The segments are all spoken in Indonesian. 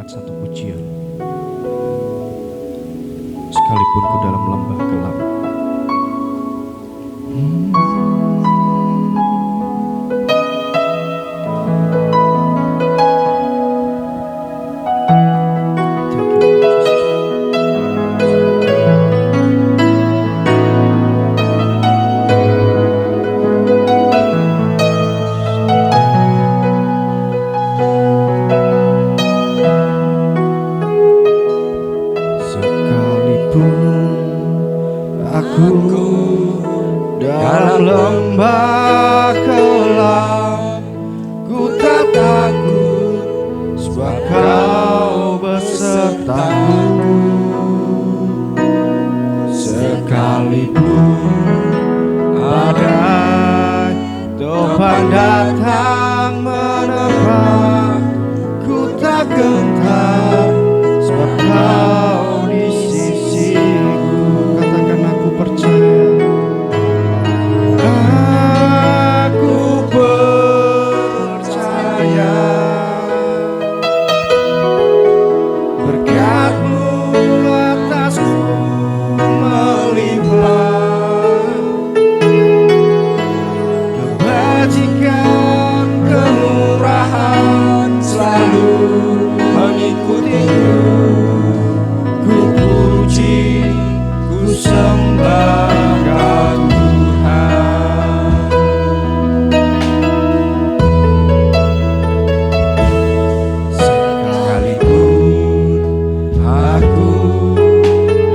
angkat satu pujian. Sekalipun ku dalam lembah gelap, aku dalam lembah gelap, ku tak takut sebab kau besertaku. Sekalipun badai topan datang menerpa, ku tak gentar sebab kau di sisiku. Katakan aku percaya, aku percaya berkat-Mu atasku melimpah, kebajikan kemurahan selalu mengikutiku. Ku puji, ku sembah Kau Tuhan. Sekalipun aku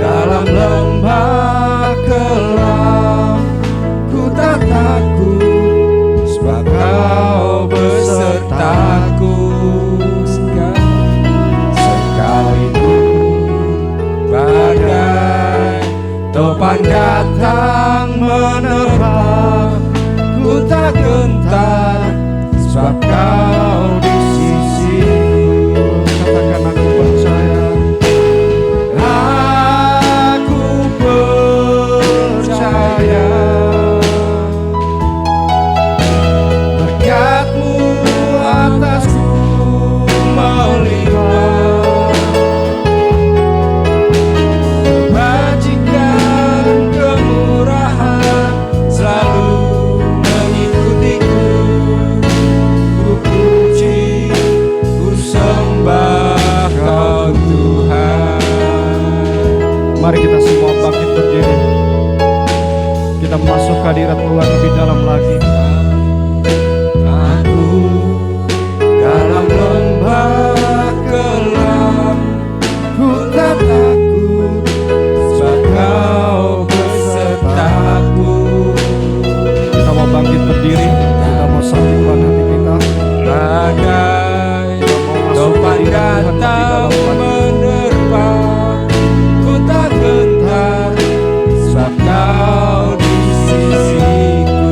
dalam lembah gelap, ku tak takut sebab Kau besertaku. Sekalipun badai topan datang menerpa, ku tak gentar sebab Kau di sisiku. Katakan aku percaya, aku percaya berkat-Mu atasku melimpah, kebajikan kemurahan selalu mengikutiku. Ku puji, ku sembah Kau Tuhan. Mari kita semua bangkit berdiri, kita masuk ke hadirat Tuhan lebih dalam lagi. Aku dalam lembah gelap, ku tak takut sebab Kau besertaku. Kita mau bangkit berdiri, kita mau sambungkan hati kita. Badai topan datang menerpa, ku tak gentar sebab Kau di sisiku.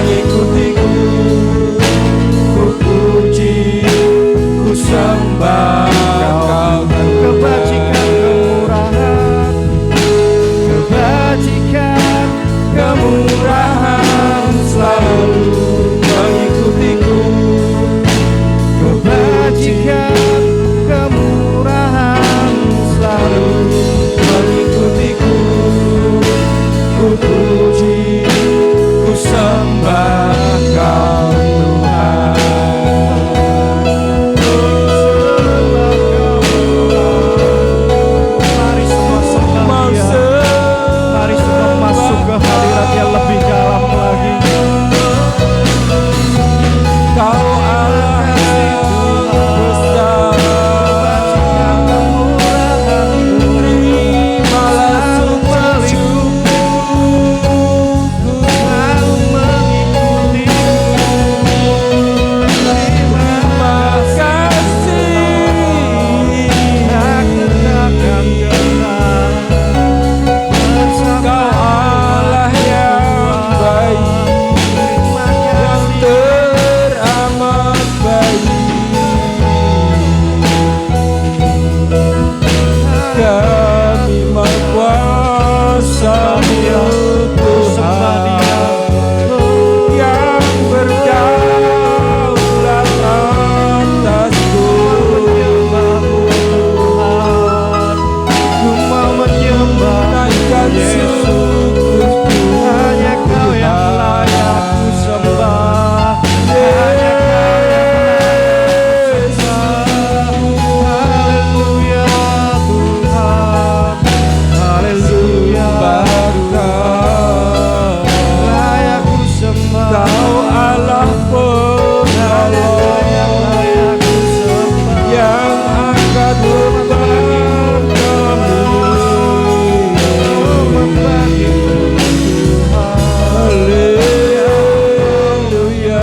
mengikutiku. Ku puji, ku sembah Kau, kebajikan, kemurahan, kebajikan, kemurahan selalu mengikutiku. Kebajikan, kemurahan selalu mengikutiku. Ku puji, ku sembah Kau Tuhan. Mari semua sembah Dia. Mari semua masuk ke hadirat yang lebih dalam lagi. Kau Allah besar, terimalah sukacitaku. Ku selalu mengikutimu. Terima kasih, aku takkan gentar bersama Kau Allah yang baik, yang teramat baik. Kami mengkuasa-Mu Tuhan yang berdaulat atasku. Ku mau menyembah naikkan syukurku. Hanya Kau yang layak ku sembah. Haleluya Tuhan, haleluya layak ku sembah. Kau Allah penolong yang angkat beban kami. Haleluya, haleluya,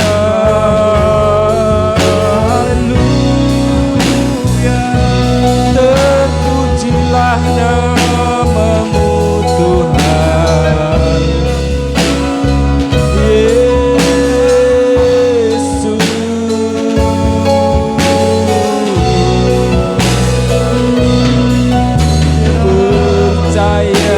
terpujilah nama-Mu Tuhan Yesus. Percaya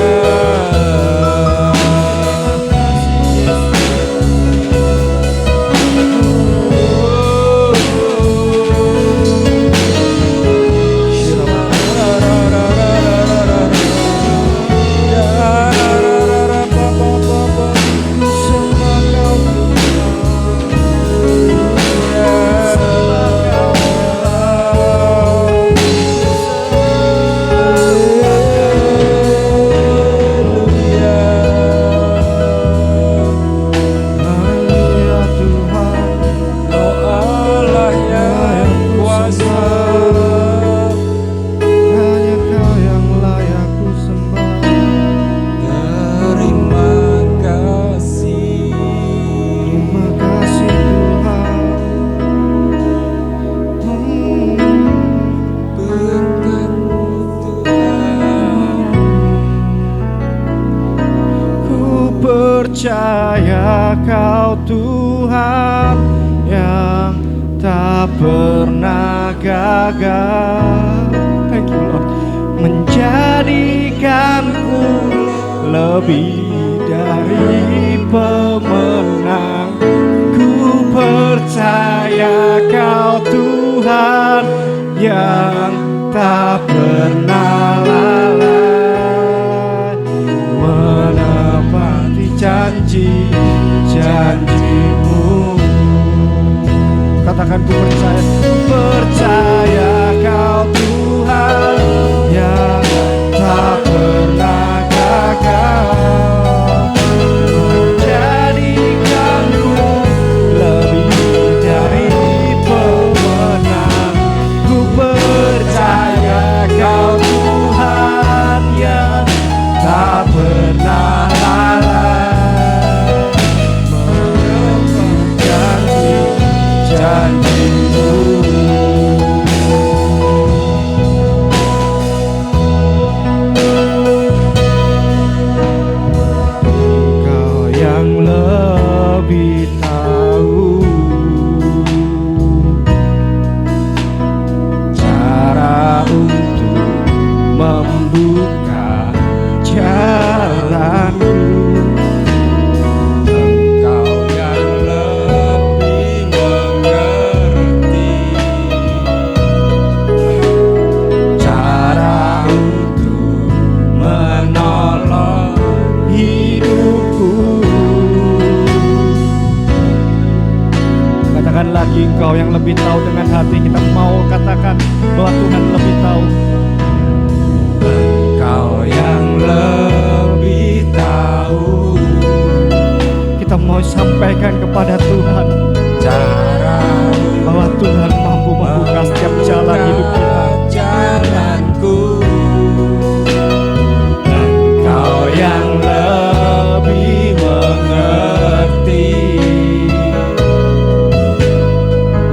percaya Kau Tuhan yang tak pernah gagal. Thank you Lord. Menjadikanku lebih dari pemenang. Ku percaya Kau Tuhan yang tak pernah lalai menepati janji-janji-Mu. Katakan ku percaya, percaya Kau Tuhan yang tak pernah gagal. Menjadikanku lebih dari pemenang. Ku percaya Kau Tuhan yang tak pernah lalai menepati janji-janji. lagi Engkau yang lebih tahu. Dengan hati kita mau katakan bahwa Tuhan lebih tahu. Engkau yang lebih tahu. Kita mau sampaikan kepada Tuhan Cara bahwa Tuhan mampu membuka setiap jalan hidup kita. jalanku. Engkau yang lebih mengerti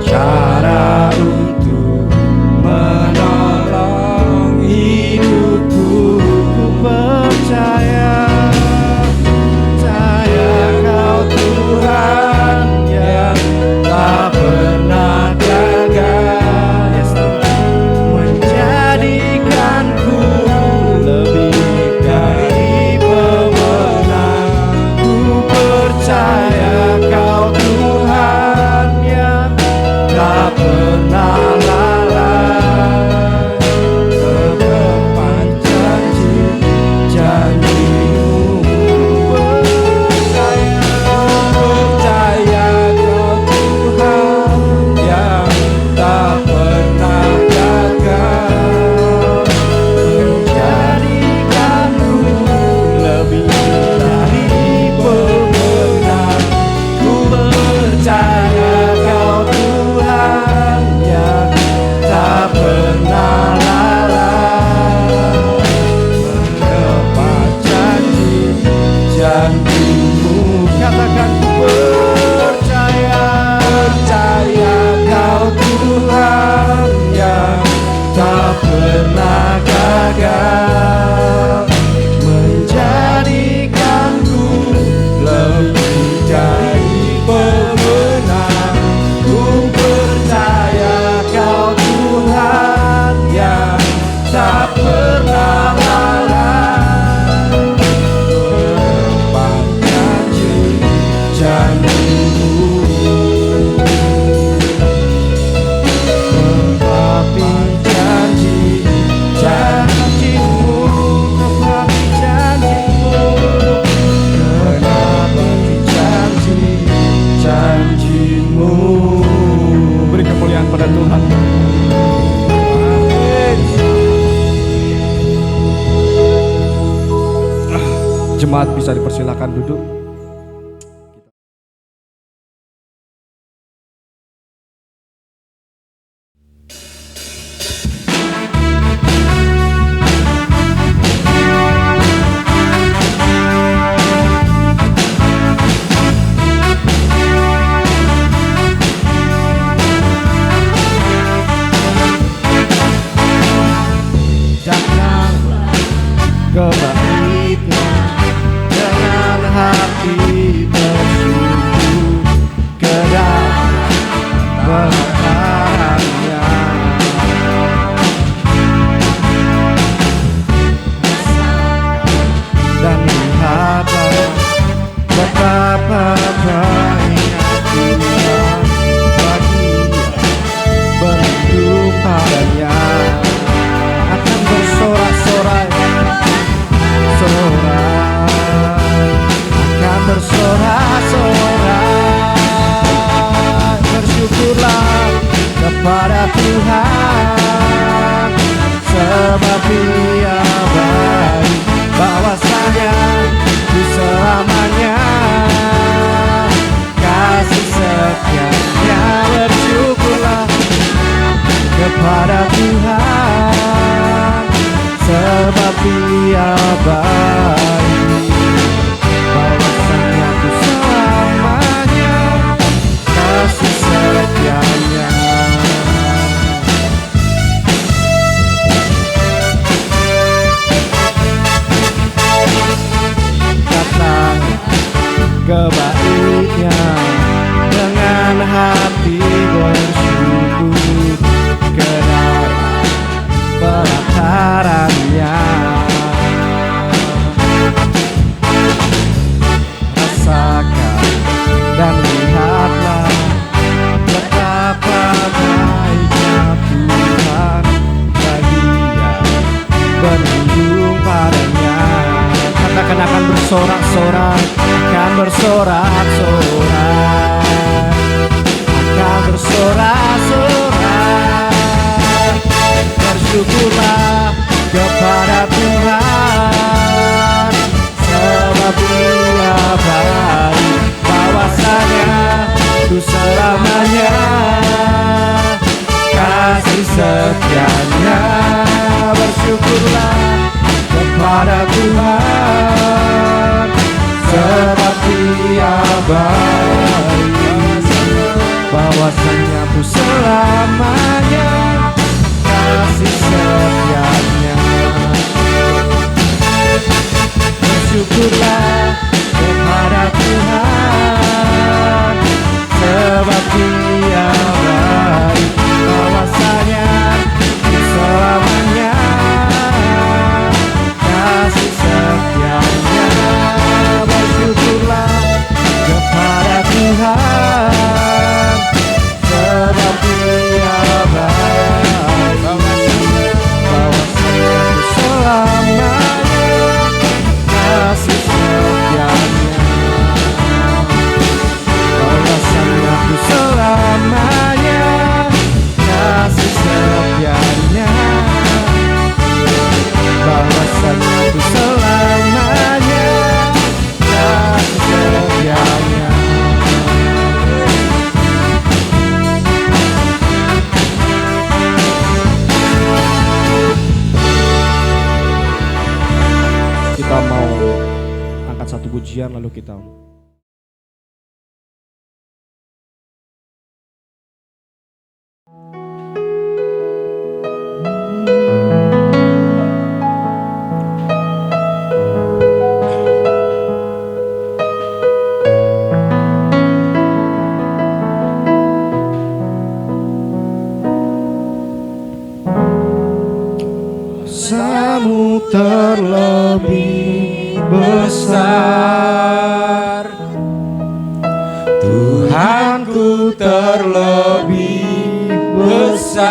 cara untuk menolong hidupku. Ku percaya, Percaya Kau Tuhan yang tak pernah gagal, yes, menjadikanku lebih dari pemenang. Ku percaya Kau Tuhan yang tak pernah lalai, tepat janji-janji-Mu. Percaya Kau Tuhan yang tak pernah gagal, menjadikanku lebih dari pemenang. Ku percaya Kau Tuhan yang tak pernah lalai, menepat janji-janji-Mu. katakan ku percaya. Percaya Kau Tuhan yang tak pernah gagal, menjadikanku lebih dari pemenang. Ku percaya Kau Tuhan yang tak pernah lalai, menepat janji-janji-Mu. Menepapi janji-janji-Mu, menepapi janji-Mu, menepapi janji-janji-Mu. Beri kemuliaan pada Tuhan. Jemaat bisa dipersilakan duduk. Datanglah kebaiknya dengan hati bersungguh ke dalam kebenarannya. Dan lihatlah betapa baiknya Tuhan bagi yang berlindung padanya. Akan bersorak-sorai, akan bersorak-sorai. Bersyukurlah kepada Tuhan, sebab Dia baik, bahwasanya di selamanya kasih setianya. Bersyukurlah kepada Tuhan, sebab Dia baik, bahwasanya di selamanya kasih setianya. Datang kebaiknya dengan hati bersyukur ke dalam pelatarannya. Rasakan dan lihatlah betapa baiknya Tuhan bagi yang berlindung padanya. Katakan akan bersorak-sorai, akan bersorak-sorai, akan bahwasanya ku selamanya kasih setianya. Bersyukurlah kepada Tuhan, sebab Dia baik, bahwasanya ku selamanya kasih setianya. Bersyukurlah kepada Tuhan, sebab Dia baik, bahwasanya ku selamanya kasih setianya. Bahwasanya ku selamanya kasih setianya. Bahwasanya ku selamanya kasih setianya. Kita mau angkat satu pujian lalu kita Kuasamu terlebih besar, Tuhanku terlebih besar.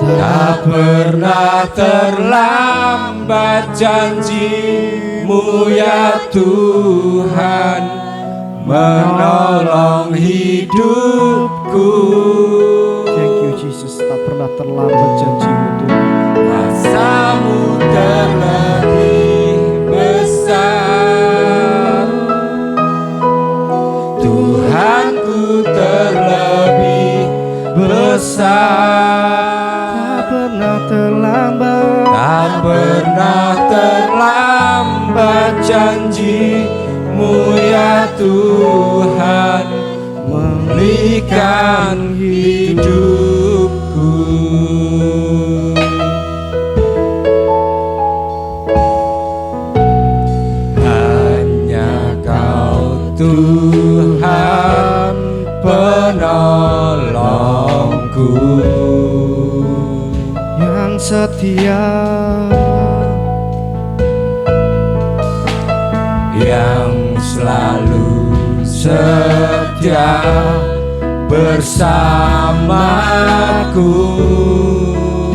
Tak pernah terlambat janji-Mu ya Tuhan, menolong hidupku. Thank you Jesus, tak pernah terlambat janji-Mu Tuhan. Kuasamu terlebih besar, Tuhanku terlebih besar. Tak pernah terlambat, tak pernah terlambat janji-Mu ya Tuhan, memulihkan hidupku. Hanya Kau Tuhan penolongku yang setia, yang selalu setia bersamaku.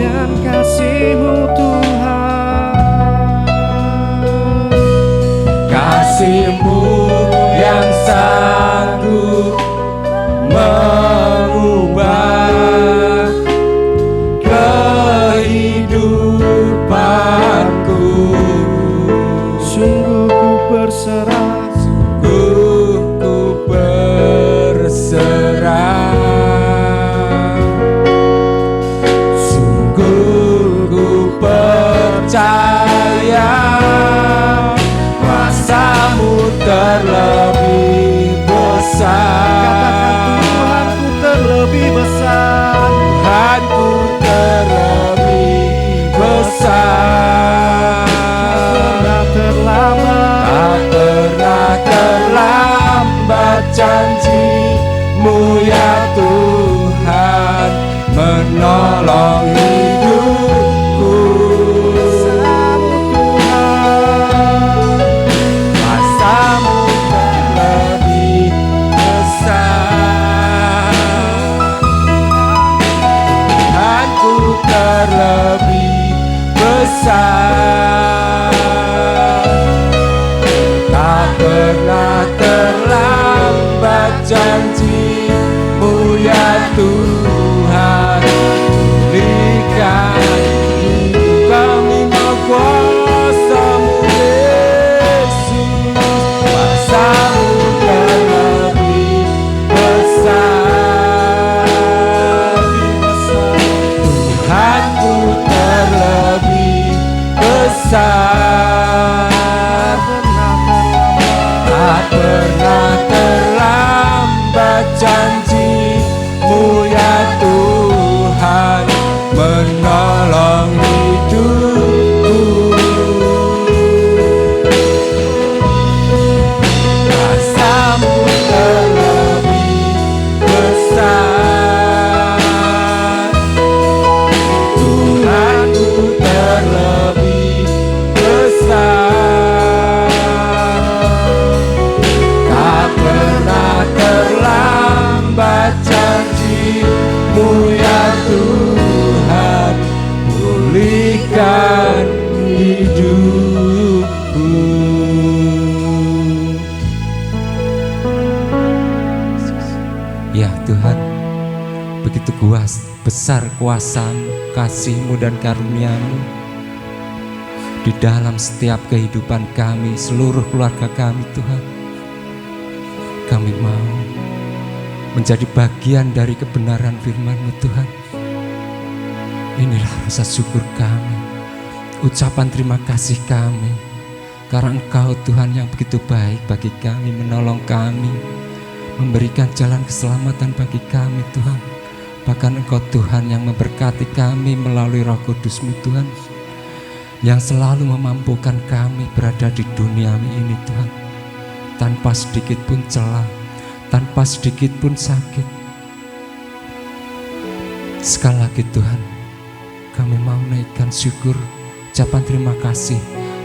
Dan kasih-Mu Tuhan, kasih-Mu yang sanggup mengubah kehidupanku. Sungguh ku berserah, sungguh ku berserah, sungguh ku percaya kuasa-Mu terlebih besar. Katakan Tuhanku terlebih besar, Tuhanku terlebih besar. Tak pernah terlambat janji-Mu ya Tuhan, menolong hidupku. Kuasa-Mu terlebih besar, Tuhanku terlebih besar. Tak pernah terlambat janji-Mu ya Tuhan, pulihkan hidup kami. Mau kuasa-Mu Yesus, kuasa-Mu terlebih besar, Tuhanku terlebih besar. Tak pernah terlambat Tuhan, begitu besar kuasa-Mu, kasih-Mu dan karunia-Mu di dalam setiap kehidupan kami, seluruh keluarga kami Tuhan. Kami mau menjadi bagian dari kebenaran firman-Mu Tuhan. Inilah rasa syukur kami, ucapan terima kasih kami, karena Engkau Tuhan yang begitu baik bagi kami, menolong kami, memberikan jalan keselamatan bagi kami Tuhan. Bahkan Engkau Tuhan yang memberkati kami melalui Roh Kudus-Mu Tuhan, yang selalu memampukan kami berada di dunia ini Tuhan, tanpa sedikit pun celah, tanpa sedikit pun sakit. Sekali lagi Tuhan, kami mau naikkan syukur, ucapan terima kasih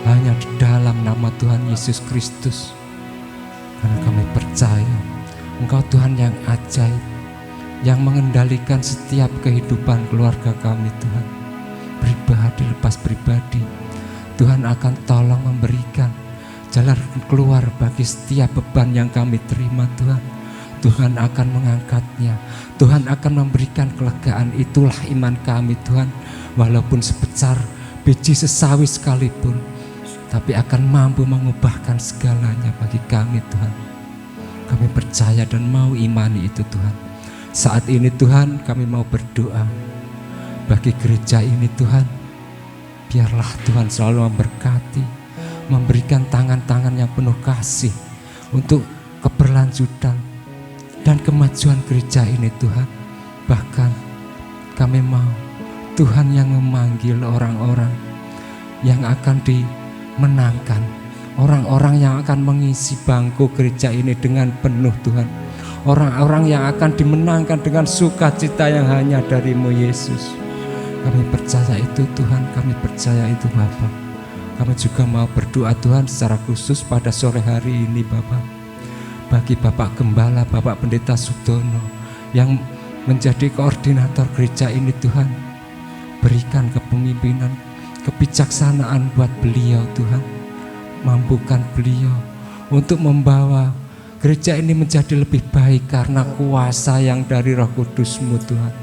hanya di dalam nama Tuhan Yesus Kristus. Karena kami percaya Engkau Tuhan yang ajaib, yang mengendalikan setiap kehidupan keluarga kami Tuhan, pribadi lepas pribadi. Tuhan akan tolong memberikan jalan keluar bagi setiap beban yang kami terima Tuhan. Tuhan akan mengangkatnya, Tuhan akan memberikan kelegaan. Itulah iman kami Tuhan, walaupun sebesar biji sesawi sekalipun, tapi akan mampu mengubahkan segalanya bagi kami Tuhan. Kami percaya dan mau imani itu Tuhan. Saat ini Tuhan kami mau berdoa bagi gereja ini Tuhan. Biarlah Tuhan selalu memberkati, memberikan tangan-tangan yang penuh kasih untuk keberlanjutan dan kemajuan gereja ini Tuhan. Bahkan kami mau Tuhan yang memanggil orang-orang yang akan dimenangkan, orang-orang yang akan mengisi bangku gereja ini dengan penuh Tuhan, orang-orang yang akan dimenangkan dengan sukacita yang hanya dari-Mu Yesus. Kami percaya itu Tuhan, kami percaya itu Bapa. Kami juga mau berdoa Tuhan secara khusus pada sore hari ini Bapa, bagi Bapak Gembala, Bapak Pendeta Sudono yang menjadi koordinator gereja ini Tuhan. Berikan kepemimpinan, kebijaksanaan buat beliau Tuhan. Mampukan beliau untuk membawa gereja ini menjadi lebih baik karena kuasa yang dari Roh Kudus-Mu Tuhan.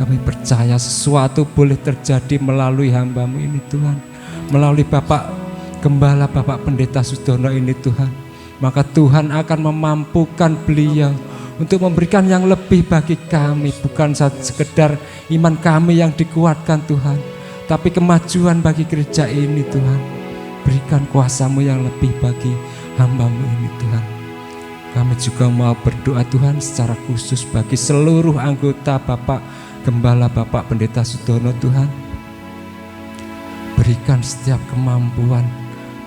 Kami percaya sesuatu boleh terjadi melalui hamba-Mu ini Tuhan, melalui Bapak Gembala, Bapak Pendeta Sudono ini Tuhan. Maka Tuhan akan memampukan beliau untuk memberikan yang lebih bagi kami, bukan sekedar iman kami yang dikuatkan Tuhan, tapi kemajuan bagi gereja ini Tuhan. Berikan kuasa-Mu yang lebih bagi hamba-Mu ini Tuhan. Kami juga mau berdoa Tuhan secara khusus bagi seluruh anggota Bapak Gembala, Bapak Pendeta Sudono Tuhan. Berikan setiap kemampuan,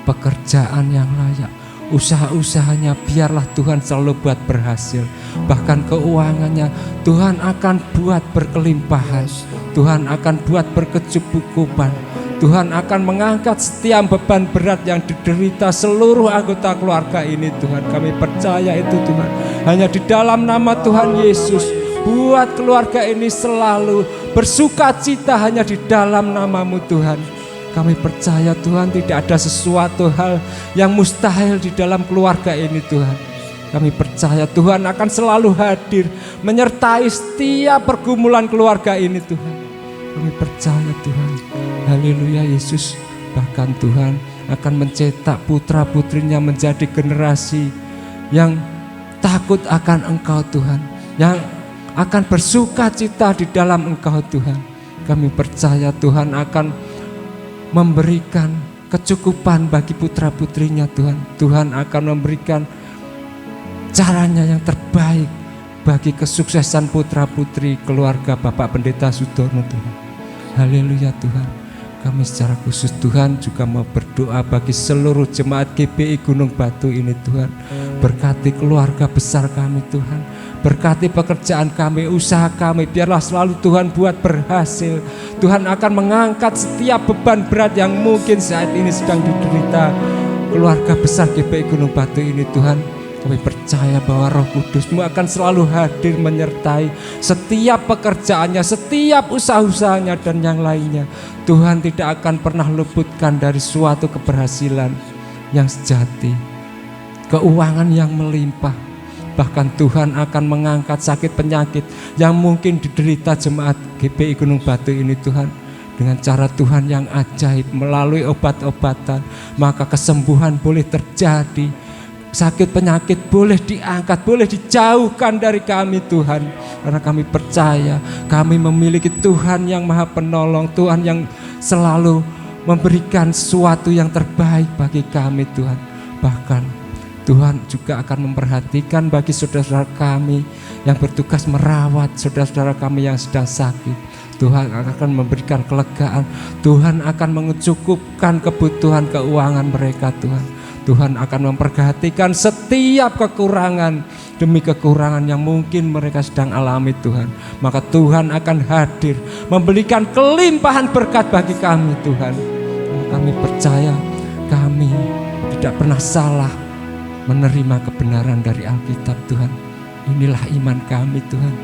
pekerjaan yang layak, usaha-usahanya biarlah Tuhan selalu buat berhasil. Bahkan keuangannya Tuhan akan buat berkelimpahan, Tuhan akan buat berkecukupan. Tuhan akan mengangkat setiap beban berat yang diderita seluruh anggota keluarga ini Tuhan. Kami percaya itu Tuhan. Hanya di dalam nama Tuhan Yesus, buat keluarga ini selalu bersukacita hanya di dalam nama-Mu Tuhan. Kami percaya Tuhan tidak ada sesuatu hal yang mustahil di dalam keluarga ini Tuhan. Kami percaya Tuhan akan selalu hadir menyertai setiap pergumulan keluarga ini Tuhan. Kami percaya Tuhan. Haleluya Yesus. Bahkan Tuhan akan mencetak putra-putrinya menjadi generasi yang takut akan Engkau Tuhan, yang akan bersukacita di dalam Engkau Tuhan. Kami percaya Tuhan akan memberikan kecukupan bagi putra-putrinya Tuhan. Tuhan akan memberikan caranya yang terbaik bagi kesuksesan putra-putri keluarga Bapak Pendeta Sudono Tuhan. Haleluya Tuhan. Kami secara khusus Tuhan juga mau berdoa bagi seluruh jemaat GBI Gunung Batu ini Tuhan. Berkati keluarga besar kami Tuhan. Berkati pekerjaan kami, usaha kami, biarlah selalu Tuhan buat berhasil. Tuhan akan mengangkat setiap beban berat yang mungkin saat ini sedang diderita keluarga besar GBI Gunung Batu ini Tuhan. Kami percaya bahwa Roh Kudus-Mu akan selalu hadir menyertai setiap pekerjaannya, setiap usaha-usahanya dan yang lainnya. Tuhan tidak akan pernah luputkan dari suatu keberhasilan yang sejati, keuangan yang melimpah, Bahkan Tuhan akan mengangkat sakit penyakit yang mungkin diderita jemaat GPI Gunung Batu ini Tuhan. Dengan cara Tuhan yang ajaib melalui obat-obatan, maka kesembuhan boleh terjadi. Sakit penyakit boleh diangkat, boleh dijauhkan dari kami Tuhan. Karena kami percaya kami memiliki Tuhan yang Maha Penolong, Tuhan yang selalu memberikan sesuatu yang terbaik bagi kami Tuhan. Bahkan Tuhan juga akan memperhatikan bagi saudara-saudara kami yang bertugas merawat saudara-saudara kami yang sedang sakit. Tuhan akan memberikan kelegaan. Tuhan akan mencukupkan kebutuhan keuangan mereka Tuhan. Tuhan akan memperhatikan setiap kekurangan demi kekurangan yang mungkin mereka sedang alami Tuhan. Maka Tuhan akan hadir memberikan kelimpahan berkat bagi kami Tuhan. Kami percaya kami tidak pernah salah menerima kebenaran dari Alkitab Tuhan. Inilah iman kami Tuhan.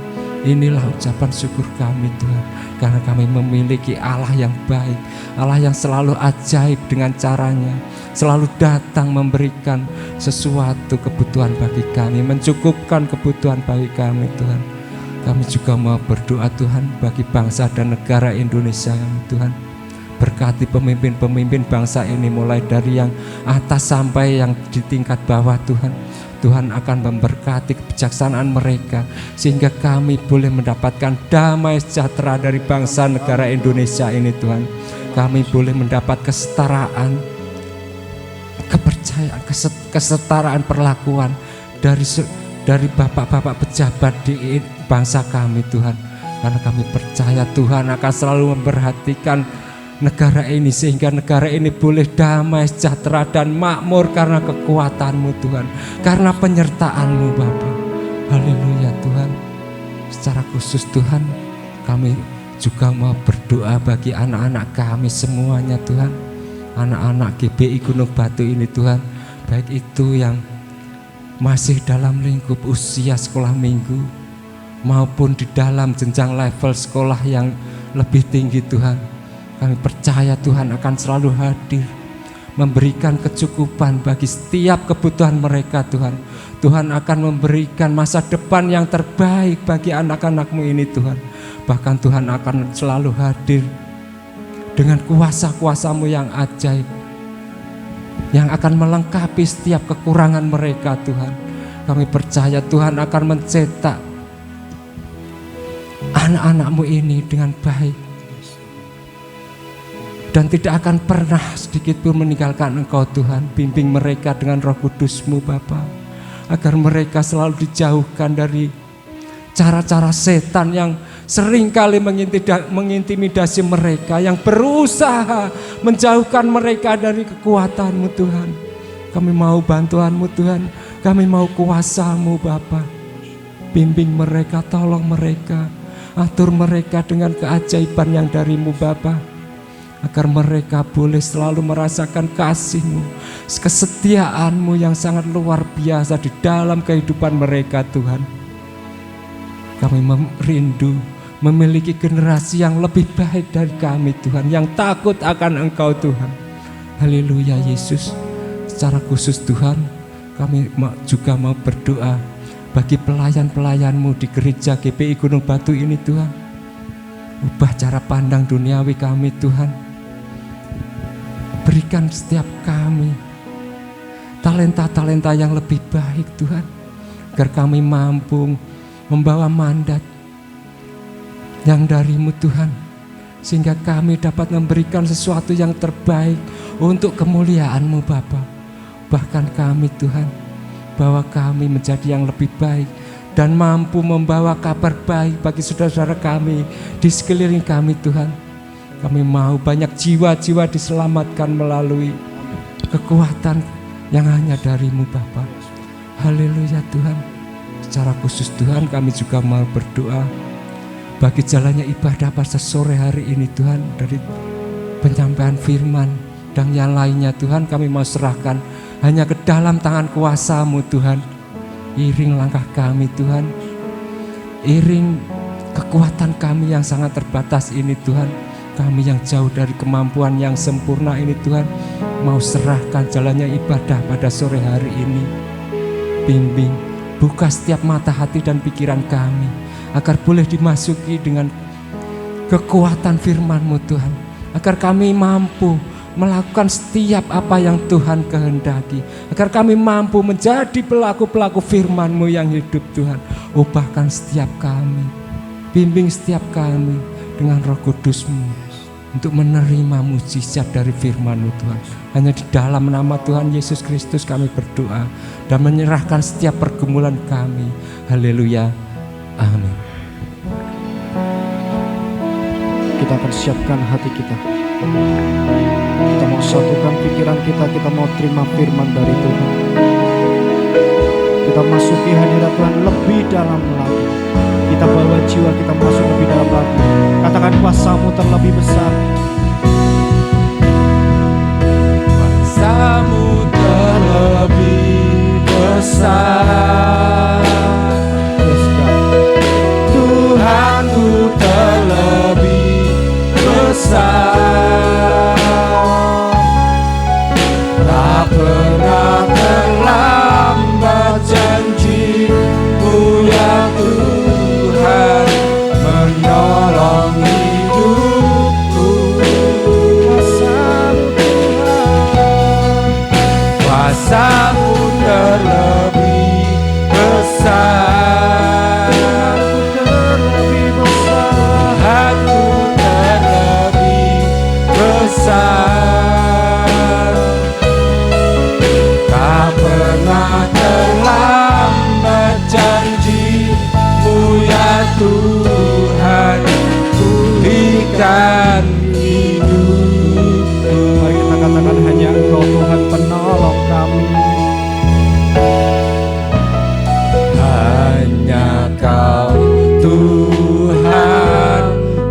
Inilah ucapan syukur kami Tuhan. Karena kami memiliki Allah yang baik, Allah yang selalu ajaib dengan caranya, selalu datang memberikan sesuatu kebutuhan bagi kami, mencukupkan kebutuhan bagi kami Tuhan. Kami juga mau berdoa Tuhan bagi bangsa dan negara Indonesia Tuhan. Berkati pemimpin-pemimpin bangsa ini mulai dari yang atas sampai yang di tingkat bawah Tuhan. Tuhan akan memberkati kebijaksanaan mereka sehingga kami boleh mendapatkan damai sejahtera dari bangsa negara Indonesia ini Tuhan. Kami boleh mendapat kesetaraan, kepercayaan, kesetaraan perlakuan dari bapak-bapak pejabat di bangsa kami Tuhan. Karena kami percaya Tuhan akan selalu memperhatikan negara ini sehingga negara ini boleh damai, sejahtera dan makmur karena kekuatan-Mu Tuhan, karena penyertaan-Mu Bapa. Haleluya Tuhan. Secara khusus Tuhan, kami juga mau berdoa bagi anak-anak kami semuanya Tuhan. Anak-anak GBI Gunung Batu ini Tuhan, baik itu yang masih dalam lingkup usia sekolah minggu maupun di dalam jenjang level sekolah yang lebih tinggi Tuhan. Kami percaya Tuhan akan selalu hadir, memberikan kecukupan bagi setiap kebutuhan mereka Tuhan. Tuhan akan memberikan masa depan yang terbaik bagi anak-anak-Mu ini Tuhan. Bahkan Tuhan akan selalu hadir dengan kuasa-kuasa-Mu yang ajaib, yang akan melengkapi setiap kekurangan mereka Tuhan. Kami percaya Tuhan akan mencetak anak-anak-Mu ini dengan baik, dan tidak akan pernah sedikit pun meninggalkan Engkau Tuhan. Bimbing mereka dengan Roh Kudus-Mu Bapa, agar mereka selalu dijauhkan dari cara-cara setan yang seringkali mengintimidasi mereka, yang berusaha menjauhkan mereka dari kekuatan-Mu Tuhan. Kami mau bantuan-Mu Tuhan, kami mau kuasa-Mu Bapa. Bimbing mereka, tolong mereka, atur mereka dengan keajaiban yang dari-Mu Bapa, agar mereka boleh selalu merasakan kasih-Mu, kesetiaan-Mu yang sangat luar biasa di dalam kehidupan mereka Tuhan. Kami merindu memiliki generasi yang lebih baik dari kami Tuhan, yang takut akan Engkau Tuhan. Haleluya Yesus. Secara khusus Tuhan, kami juga mau berdoa bagi pelayan-pelayan-Mu di gereja GPI Gunung Batu ini Tuhan. Ubah cara pandang duniawi kami Tuhan. Berikan setiap kami talenta-talenta yang lebih baik Tuhan, agar kami mampu membawa mandat yang dari-Mu Tuhan, sehingga kami dapat memberikan sesuatu yang terbaik untuk kemuliaan-Mu Bapa. Bahkan kami Tuhan, bahwa kami menjadi yang lebih baik dan mampu membawa kabar baik bagi saudara-saudara kami di sekeliling kami Tuhan. Kami mau banyak jiwa-jiwa diselamatkan melalui kekuatan yang hanya dari-Mu Bapa. Haleluya Tuhan. Secara khusus Tuhan, kami juga mau berdoa bagi jalannya ibadah pada sore hari ini Tuhan, dari penyampaian firman dan yang lainnya Tuhan, kami mau serahkan hanya ke dalam tangan kuasa-Mu Tuhan. Iring langkah kami Tuhan, iring kekuatan kami yang sangat terbatas ini Tuhan, kami yang jauh dari kemampuan yang sempurna ini Tuhan, mau serahkan jalannya ibadah pada sore hari ini. Bimbing, Buka setiap mata hati dan pikiran kami, agar boleh dimasuki dengan kekuatan firman-Mu Tuhan, agar kami mampu melakukan setiap apa yang Tuhan kehendaki, agar kami mampu menjadi pelaku-pelaku firman-Mu yang hidup Tuhan. Ubahkan setiap kami, bimbing setiap kami dengan Roh Kudus-Mu untuk menerima mujizat dari firman-Mu Tuhan. Hanya di dalam nama Tuhan Yesus Kristus kami berdoa dan menyerahkan setiap pergumulan kami. Haleluya, amin. Kita akan siapkan hati kita. Kita mau satukan pikiran kita, kita mau terima firman dari Tuhan. Kita masuki hadirat Tuhan lebih dalam lagi. Kita bawa jiwa kita masuk lebih dalam lagi. Katakan kuasa-Mu terlebih besar. Kuasa-Mu terlebih besar. Yes, God. Tuhanku terlebih besar. Tak pernah terlambat janji-Mu ya Tuhan, menolong hidupku. Kuasa-Mu Tuhan, kuasa-Mu terlebih besar. terlebih besar. Tuhanku terlebih besar. Tak pernah terlambat janji-Mu ya Tuhan, pulihkan hidupku. Mari kita katakan hanya Engkau Tuhan penolong kami. Hanya Kau Tuhan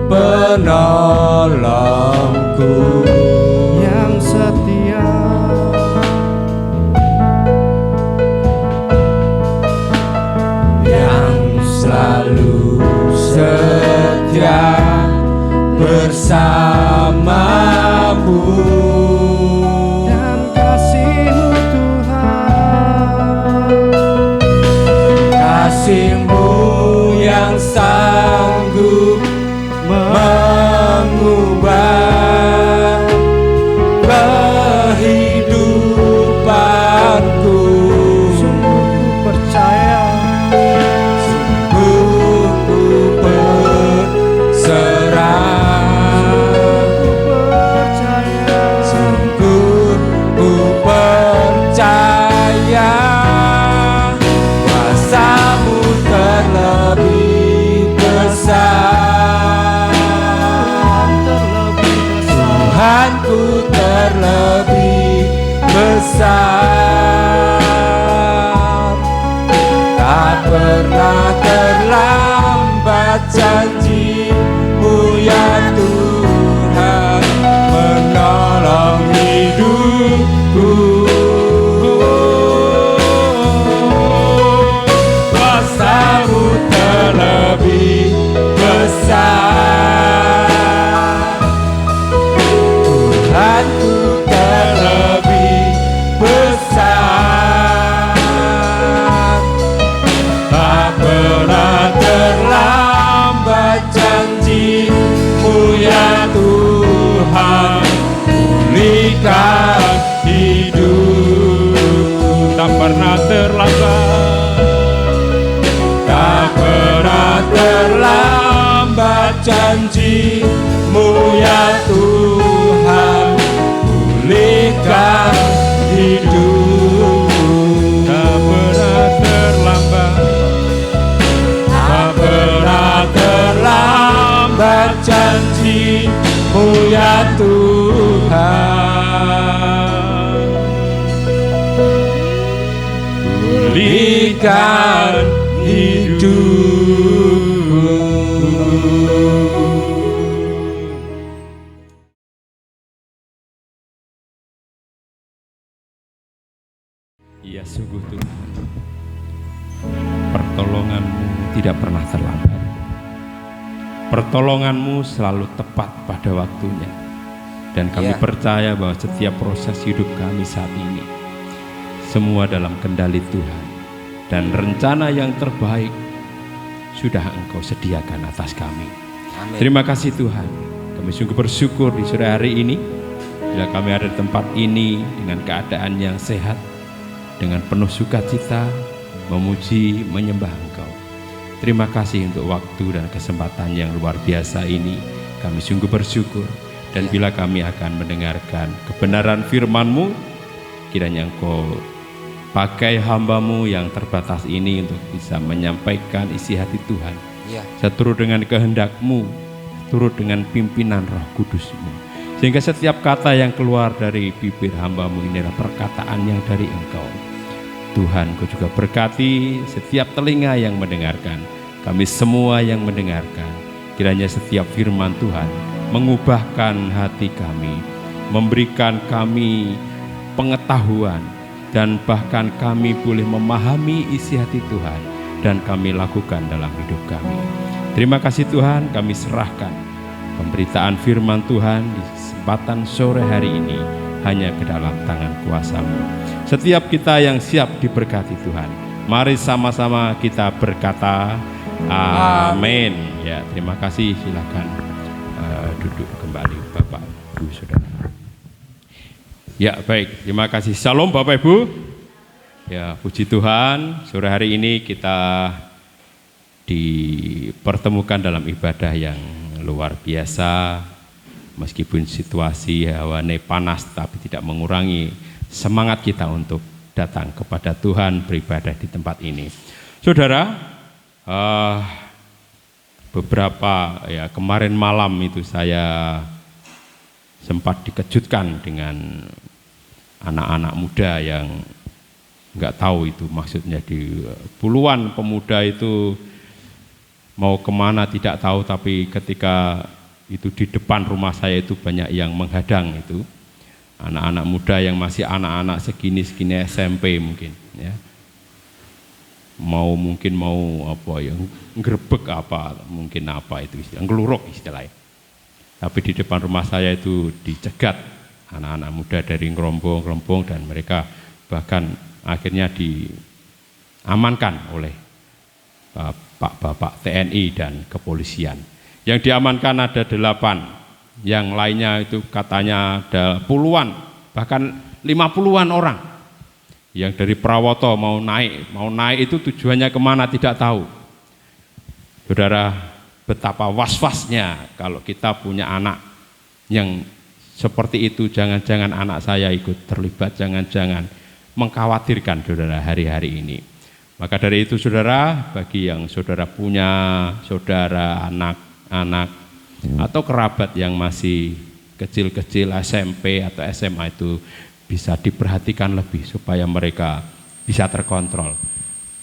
penolongku, Yang setia, yang selalu setia bersamamu. dan kasih-Mu Tuhan, Kasih-Mu yang sanggup mengubah kehidupanku. sungguh ku percaya, Sungguh ku berserah, ku percaya. sungguh ku percaya. Kuasa-Mu terlebih besar. Terlebih besar. Tuhanku terlebih besar. Tak pernah terlambat janji-Mu ya Tuhan, menolong hidupku. Kuasa-Mu terlebih besar. Tuhanku terlebih besar. Tak pernah terlambat janji-Mu ya Tuhan, pulihkan hidup. Tak pernah terlambat, tak pernah terlambat janji-Mu ya Tuhan, pulihkan hidupku. Tak pernah terlambat, tak pernah terlambat janji-Mu ya Tuhan, pulihkan hidupku. Ya sungguh Tuhan, pertolongan-Mu tidak pernah terlambat. Pertolongan-Mu selalu tepat pada waktunya. Dan kami percaya bahwa setiap proses hidup kami saat ini semua dalam kendali Tuhan. dan rencana yang terbaik sudah Engkau sediakan atas kami. Amin. Terima kasih Tuhan, kami sungguh bersyukur di sore hari ini bila kami ada di tempat ini dengan keadaan yang sehat, dengan penuh sukacita memuji menyembah Engkau. Terima kasih untuk waktu dan kesempatan yang luar biasa ini. Kami sungguh bersyukur. Dan bila kami akan mendengarkan kebenaran firman-Mu, kiranya Engkau pakai hamba-Mu yang terbatas ini untuk bisa menyampaikan isi hati Tuhan. Ya. Seturut dengan kehendak-Mu, turut dengan pimpinan Roh Kudus-Mu. Sehingga setiap kata yang keluar dari bibir hamba-Mu ini adalah perkataan yang dari Engkau. Tuhan, Kau juga berkati setiap telinga yang mendengarkan, kami semua yang mendengarkan. Kiranya setiap firman Tuhan mengubahkan hati kami, memberikan kami pengetahuan, dan bahkan kami boleh memahami isi hati Tuhan dan kami lakukan dalam hidup kami. Terima kasih Tuhan, kami serahkan pemberitaan firman Tuhan di kesempatan sore hari ini hanya ke dalam tangan kuasa-Mu. Setiap kita yang siap diberkati Tuhan, mari sama-sama kita berkata amin. Ya, terima kasih, silakan duduk kembali Bapak Ibu Saudara. Ya, baik, terima kasih. Shalom Bapak Ibu. Ya, puji Tuhan, sore hari ini kita dipertemukan dalam ibadah yang luar biasa. Meskipun situasi hawane panas, tapi tidak mengurangi semangat kita untuk datang kepada Tuhan, beribadah di tempat ini. Saudara, beberapa kemarin malam itu saya sempat dikejutkan dengan anak-anak muda yang nggak tahu itu maksudnya, di puluhan pemuda itu mau kemana tidak tahu, tapi ketika itu di depan rumah saya itu banyak yang menghadang, itu anak-anak muda yang masih anak-anak segini SMP mungkin ya, mungkin mau apa ya, nggerebek apa mungkin apa itu istilah, ngeluruk istilahnya. Tapi di depan rumah saya itu dicegat anak-anak muda dari ngerombong dan mereka bahkan akhirnya diamankan oleh Bapak TNI dan kepolisian. Yang diamankan ada 8, yang lainnya itu katanya ada puluhan, bahkan 50-an orang. Yang dari Prawoto mau naik itu tujuannya kemana tidak tahu. Saudara, betapa was-wasnya kalau kita punya anak yang seperti itu. Jangan-jangan anak saya ikut terlibat, jangan-jangan, mengkhawatirkan saudara hari-hari ini. Maka dari itu saudara, bagi yang saudara punya saudara, anak-anak atau kerabat yang masih kecil-kecil SMP atau SMA itu bisa diperhatikan lebih supaya mereka bisa terkontrol.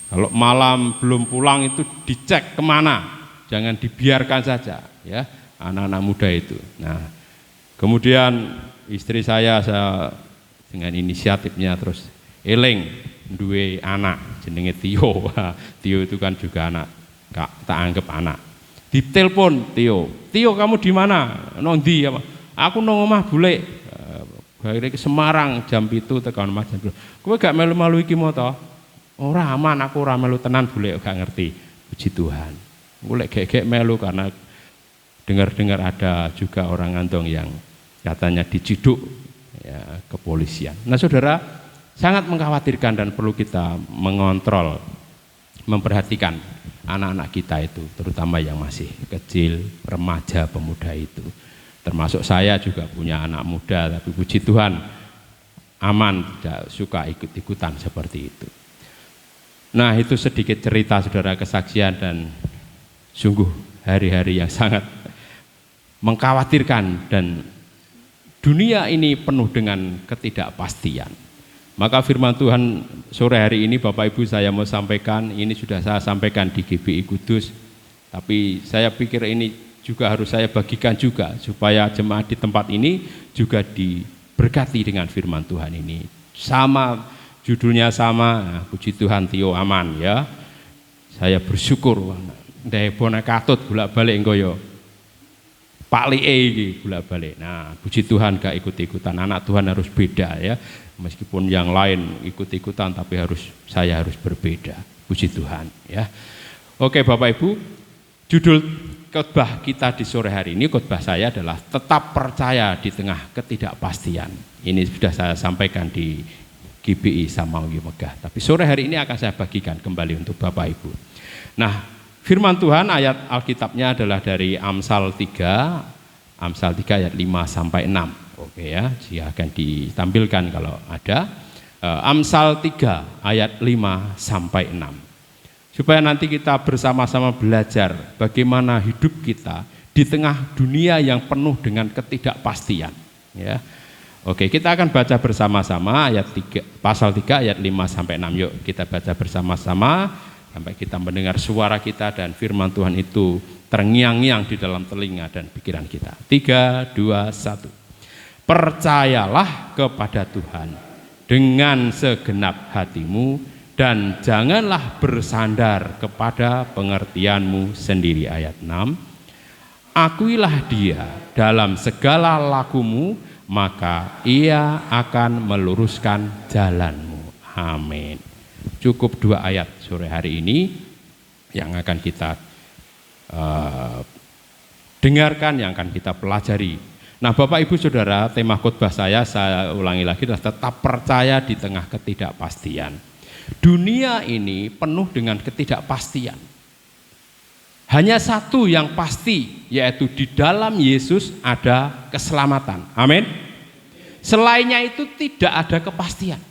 Kalau malam belum pulang itu dicek kemana, jangan dibiarkan saja ya anak-anak muda itu. Nah, kemudian istri saya dengan inisiatifnya terus eling duwe anak jenenge Tio. Tio itu kan juga anak, tak anggap anak. Ditelepon Tio kamu di mana? Nang ndi? Aku nang omah bule. Balik ke Semarang jam 7 tekan omah jam 2. Kowe gak melu-melu iki mo to? Ora aman, aku ora melu tenan bule, gak ngerti. Puji Tuhan. Golek gek-gek melu karena dengar-dengar ada juga orang ngandong yang katanya diciduk ya, kepolisian. Nah saudara, sangat mengkhawatirkan dan perlu kita mengontrol, memperhatikan anak-anak kita itu, terutama yang masih kecil, remaja, pemuda itu. Termasuk saya juga punya anak muda, tapi puji Tuhan aman, tidak suka ikut-ikutan seperti itu. Nah itu sedikit cerita saudara, kesaksian, dan sungguh hari-hari yang sangat mengkhawatirkan, dan dunia ini penuh dengan ketidakpastian. Maka firman Tuhan sore hari ini Bapak Ibu saya mau sampaikan, ini sudah saya sampaikan di GBI Kudus, tapi saya pikir ini juga harus saya bagikan juga supaya jemaat di tempat ini juga diberkati dengan firman Tuhan ini. Sama judulnya sama, nah, puji Tuhan Tio aman ya. Saya bersyukur ndek bonekatut bolak-balik engko yo. Pak Lie iki bolak-balik. Nah, puji Tuhan gak ikut-ikutan. Anak Tuhan harus beda ya. Meskipun yang lain ikut-ikutan tapi saya harus berbeda. Puji Tuhan ya. Oke Bapak Ibu, judul khotbah kita di sore hari ini, khotbah saya adalah tetap percaya di tengah ketidakpastian. Ini sudah saya sampaikan di GBI Samawi Megah, tapi sore hari ini akan saya bagikan kembali untuk Bapak Ibu. Nah, firman Tuhan ayat Alkitabnya adalah dari Amsal 3 ayat 5 sampai 6. Oke ya, akan ditampilkan kalau ada. Amsal 3 ayat 5 sampai 6. Supaya nanti kita bersama-sama belajar bagaimana hidup kita di tengah dunia yang penuh dengan ketidakpastian ya. Oke, kita akan baca bersama-sama pasal 3 ayat 5 sampai 6. Yuk kita baca bersama-sama sampai kita mendengar suara kita dan firman Tuhan itu terngiang-ngiang di dalam telinga dan pikiran kita. 3, 2, 1. Percayalah kepada Tuhan dengan segenap hatimu dan janganlah bersandar kepada pengertianmu sendiri. Ayat 6. Akuilah Dia dalam segala lakumu, maka Ia akan meluruskan jalanmu. Amin. Cukup 2 ayat sore hari ini yang akan kita dengarkan, yang akan kita pelajari. Nah Bapak Ibu Saudara, tema khotbah saya ulangi lagi adalah tetap percaya di tengah ketidakpastian. Dunia ini penuh dengan ketidakpastian. Hanya satu yang pasti, yaitu di dalam Yesus ada keselamatan. Amin. Selainnya itu tidak ada kepastian.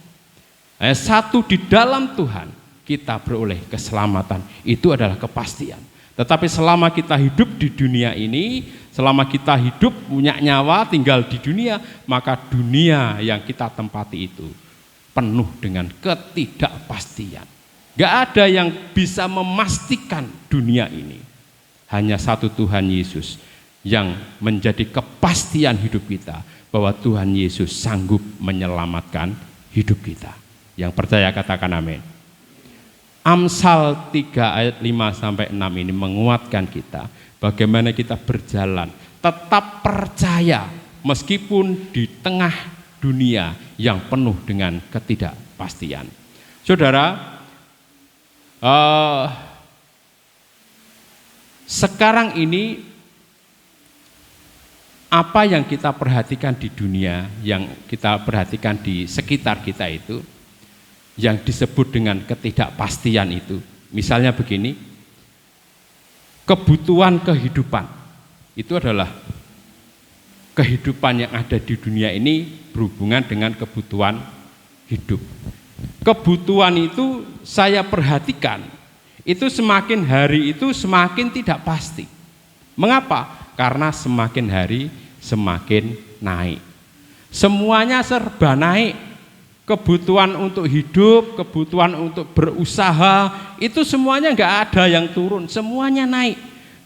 Satu, di dalam Tuhan kita beroleh keselamatan. Itu adalah kepastian. Tetapi selama kita hidup di dunia ini, selama kita hidup punya nyawa tinggal di dunia, maka dunia yang kita tempati itu penuh dengan ketidakpastian. Gak ada yang bisa memastikan dunia ini. Hanya satu Tuhan Yesus yang menjadi kepastian hidup kita, bahwa Tuhan Yesus sanggup menyelamatkan hidup kita. Yang percaya katakan amin. Amsal 3 ayat 5 sampai 6 ini menguatkan kita bagaimana kita berjalan tetap percaya meskipun di tengah dunia yang penuh dengan ketidakpastian. Saudara, sekarang ini apa yang kita perhatikan di dunia, yang kita perhatikan di sekitar kita itu, yang disebut dengan ketidakpastian itu. Misalnya begini, kebutuhan kehidupan itu adalah kehidupan yang ada di dunia ini berhubungan dengan kebutuhan hidup. Kebutuhan itu saya perhatikan, itu semakin hari itu semakin tidak pasti. Mengapa? Karena semakin hari semakin naik. Semuanya serba naik. Kebutuhan untuk hidup, kebutuhan untuk berusaha, itu semuanya enggak ada yang turun, semuanya naik.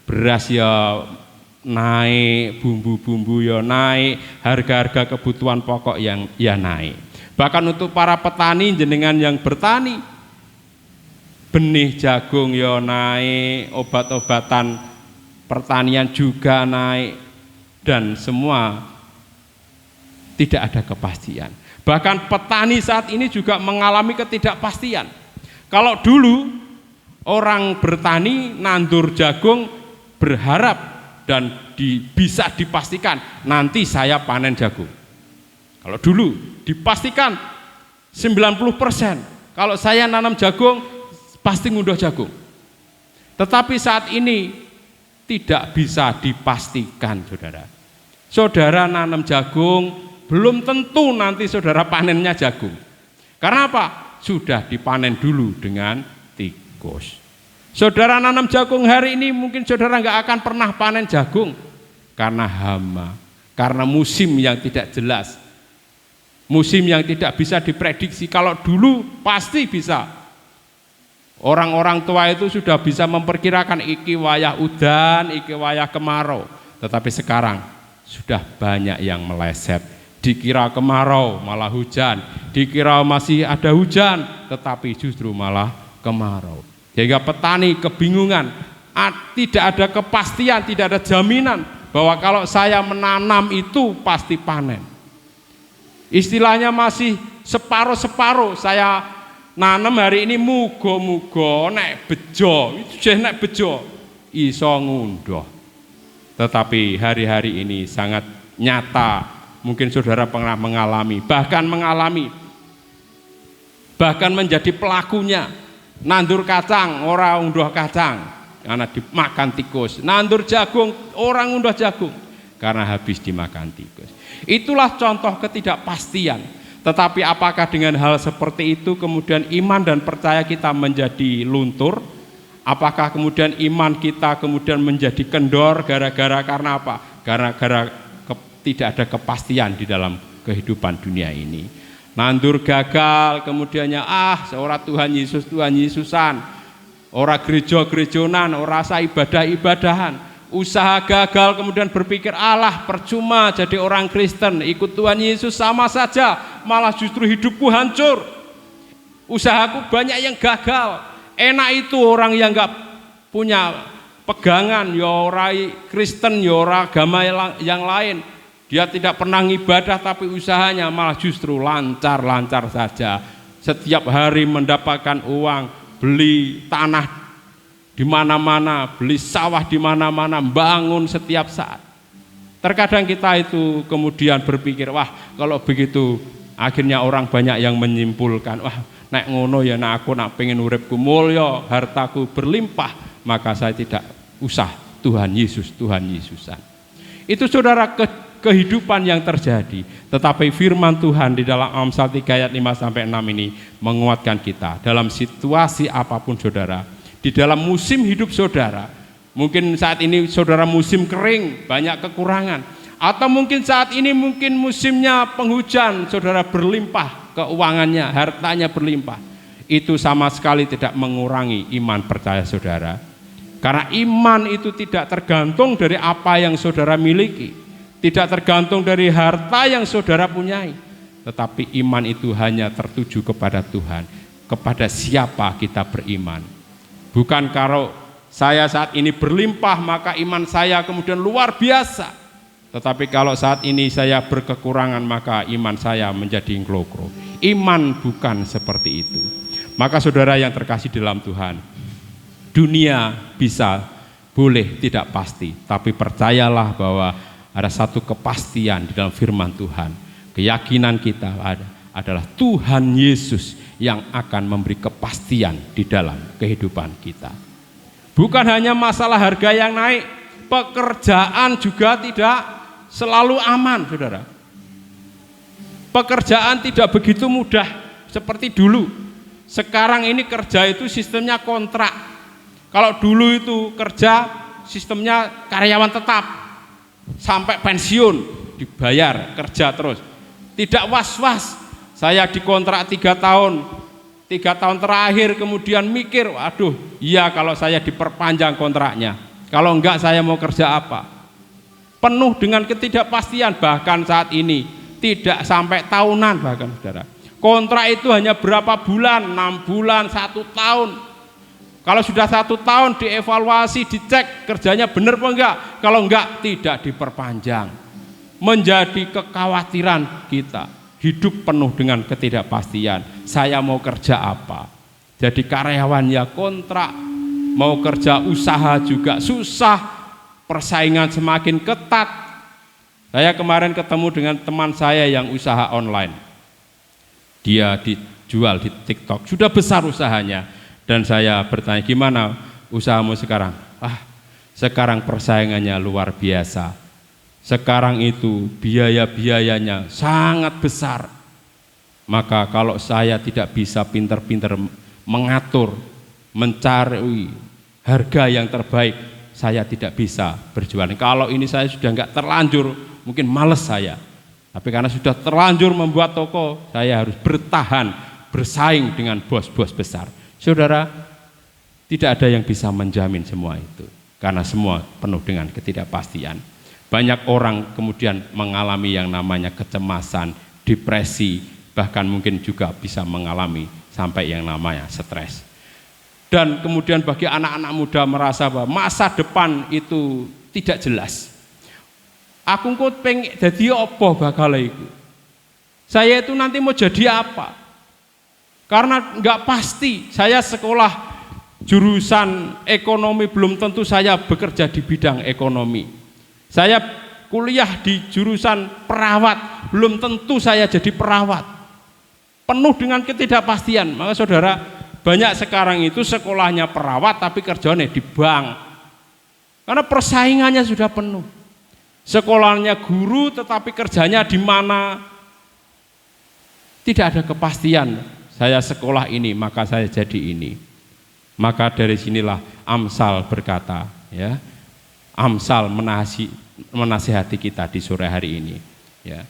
Beras ya naik, bumbu-bumbu ya naik, harga-harga kebutuhan pokok yang ya naik. Bahkan untuk para petani jenengan yang bertani, benih jagung ya naik, obat-obatan pertanian juga naik, dan semua tidak ada kepastian. Bahkan petani saat ini juga mengalami ketidakpastian. Kalau dulu orang bertani nandur jagung berharap dan bisa dipastikan nanti saya panen jagung. Kalau dulu dipastikan 90%, kalau saya nanam jagung pasti ngunduh jagung. Tetapi saat ini tidak bisa dipastikan, saudara. Saudara nanam jagung, belum tentu nanti saudara panennya jagung. Karena apa? Sudah dipanen dulu dengan tikus. Saudara nanam jagung hari ini, mungkin saudara nggak akan pernah panen jagung karena hama, karena musim yang tidak jelas, musim yang tidak bisa diprediksi. Kalau dulu pasti bisa. Orang-orang tua itu sudah bisa memperkirakan iki wayah udan, iki wayah kemarau. Tetapi sekarang sudah banyak yang meleset. Dikira kemarau malah hujan, dikira masih ada hujan tetapi justru malah kemarau. Sehingga petani kebingungan, tidak ada kepastian, tidak ada jaminan bahwa kalau saya menanam itu pasti panen. Istilahnya masih separuh-separuh, saya nanem hari ini muga-muga nek bejo, itu jeh nek bejo iso ngunduh. Tetapi hari-hari ini sangat nyata, mungkin saudara pernah mengalami, bahkan menjadi pelakunya. Nandur kacang, ora unduh kacang karena dimakan tikus. Nandur jagung, orang unduh jagung karena habis dimakan tikus. Itulah contoh ketidakpastian. Tetapi apakah dengan hal seperti itu kemudian iman dan percaya kita menjadi luntur? Apakah kemudian iman kita kemudian menjadi kendor gara-gara karena apa? Gara-gara tidak ada kepastian di dalam kehidupan dunia ini. Nandur gagal, kemudiannya seorang Tuhan Yesusan, orang gereja-gerejonan, orang ibadah-ibadahan. Usaha gagal kemudian berpikir Allah percuma jadi orang Kristen, ikut Tuhan Yesus sama saja, malah justru hidupku hancur. Usahaku banyak yang gagal. Enak itu orang yang enggak punya pegangan, ya orang Kristen, ya orang agama yang lain. Dia tidak pernah ibadah tapi usahanya malah justru lancar-lancar saja. Setiap hari mendapatkan uang, beli tanah di mana-mana, beli sawah di mana-mana, bangun setiap saat. Terkadang kita itu kemudian berpikir, wah kalau begitu akhirnya orang banyak yang menyimpulkan, wah nek ngono ya nek aku nak pengen uripku mulya, hartaku berlimpah, maka saya tidak usah Tuhan Yesusan. Itu saudara kehidupan yang terjadi. Tetapi firman Tuhan di dalam Amsal 3 ayat 5 sampai 6 ini menguatkan kita dalam situasi apapun saudara. Di dalam musim hidup saudara, mungkin saat ini saudara musim kering, banyak kekurangan, atau mungkin saat ini mungkin musimnya penghujan, saudara berlimpah keuangannya, hartanya berlimpah. Itu sama sekali tidak mengurangi iman percaya saudara. Karena iman itu tidak tergantung dari apa yang saudara miliki, tidak tergantung dari harta yang saudara punyai, tetapi iman itu hanya tertuju kepada Tuhan, kepada siapa kita beriman. Bukan kalau saya saat ini berlimpah maka iman saya kemudian luar biasa. Tetapi kalau saat ini saya berkekurangan maka iman saya menjadi nglokro. Iman bukan seperti itu. Maka saudara yang terkasih dalam Tuhan, dunia bisa boleh tidak pasti, tapi percayalah bahwa ada satu kepastian di dalam firman Tuhan. Keyakinan kita adalah Tuhan Yesus yang akan memberi kepastian di dalam kehidupan kita. Bukan hanya masalah harga yang naik, pekerjaan juga tidak selalu aman, saudara. Pekerjaan tidak begitu mudah seperti dulu. Sekarang ini kerja itu sistemnya kontrak. Kalau dulu itu kerja sistemnya karyawan tetap sampai pensiun dibayar, kerja terus. Tidak was-was. Saya dikontrak 3 tahun, 3 tahun terakhir kemudian mikir, waduh, iya kalau saya diperpanjang kontraknya, kalau enggak saya mau kerja apa? Penuh dengan ketidakpastian, bahkan saat ini tidak sampai tahunan bahkan saudara. Kontrak itu hanya berapa bulan, 6 bulan, 1 tahun. Kalau sudah 1 tahun dievaluasi, dicek kerjanya benar apa enggak, kalau enggak tidak diperpanjang. Menjadi kekhawatiran kita. Hidup penuh dengan ketidakpastian. Saya mau kerja apa? Jadi karyawan ya kontrak, mau kerja usaha juga susah, persaingan semakin ketat. Saya kemarin ketemu dengan teman saya yang usaha online. Dia dijual di TikTok, sudah besar usahanya. Dan saya bertanya, gimana usahamu sekarang? Sekarang persaingannya luar biasa. Sekarang itu biaya-biayanya sangat besar. Maka kalau saya tidak bisa pintar-pintar mengatur, mencari harga yang terbaik, saya tidak bisa berjualan. Kalau ini saya sudah enggak terlanjur, mungkin males saya. Tapi karena sudah terlanjur membuat toko, saya harus bertahan, bersaing dengan bos-bos besar. Saudara, tidak ada yang bisa menjamin semua itu, karena semua penuh dengan ketidakpastian. Banyak orang kemudian mengalami yang namanya kecemasan, depresi, bahkan mungkin juga bisa mengalami sampai yang namanya stres. Dan kemudian bagi anak-anak muda merasa bahwa masa depan itu tidak jelas. Aku kok pengen jadi apa bakal iku? Saya itu nanti mau jadi apa? Karena nggak pasti, saya sekolah jurusan ekonomi belum tentu saya bekerja di bidang ekonomi. Saya kuliah di jurusan perawat, belum tentu saya jadi perawat. Penuh dengan ketidakpastian. Maka saudara, banyak sekarang itu sekolahnya perawat tapi kerjanya di bank. Karena persaingannya sudah penuh. Sekolahnya guru tetapi kerjanya di mana? Tidak ada kepastian. Saya sekolah ini maka saya jadi ini. Maka dari sinilah Amsal berkata, ya. Amsal menasihati kita di sore hari ini, ya.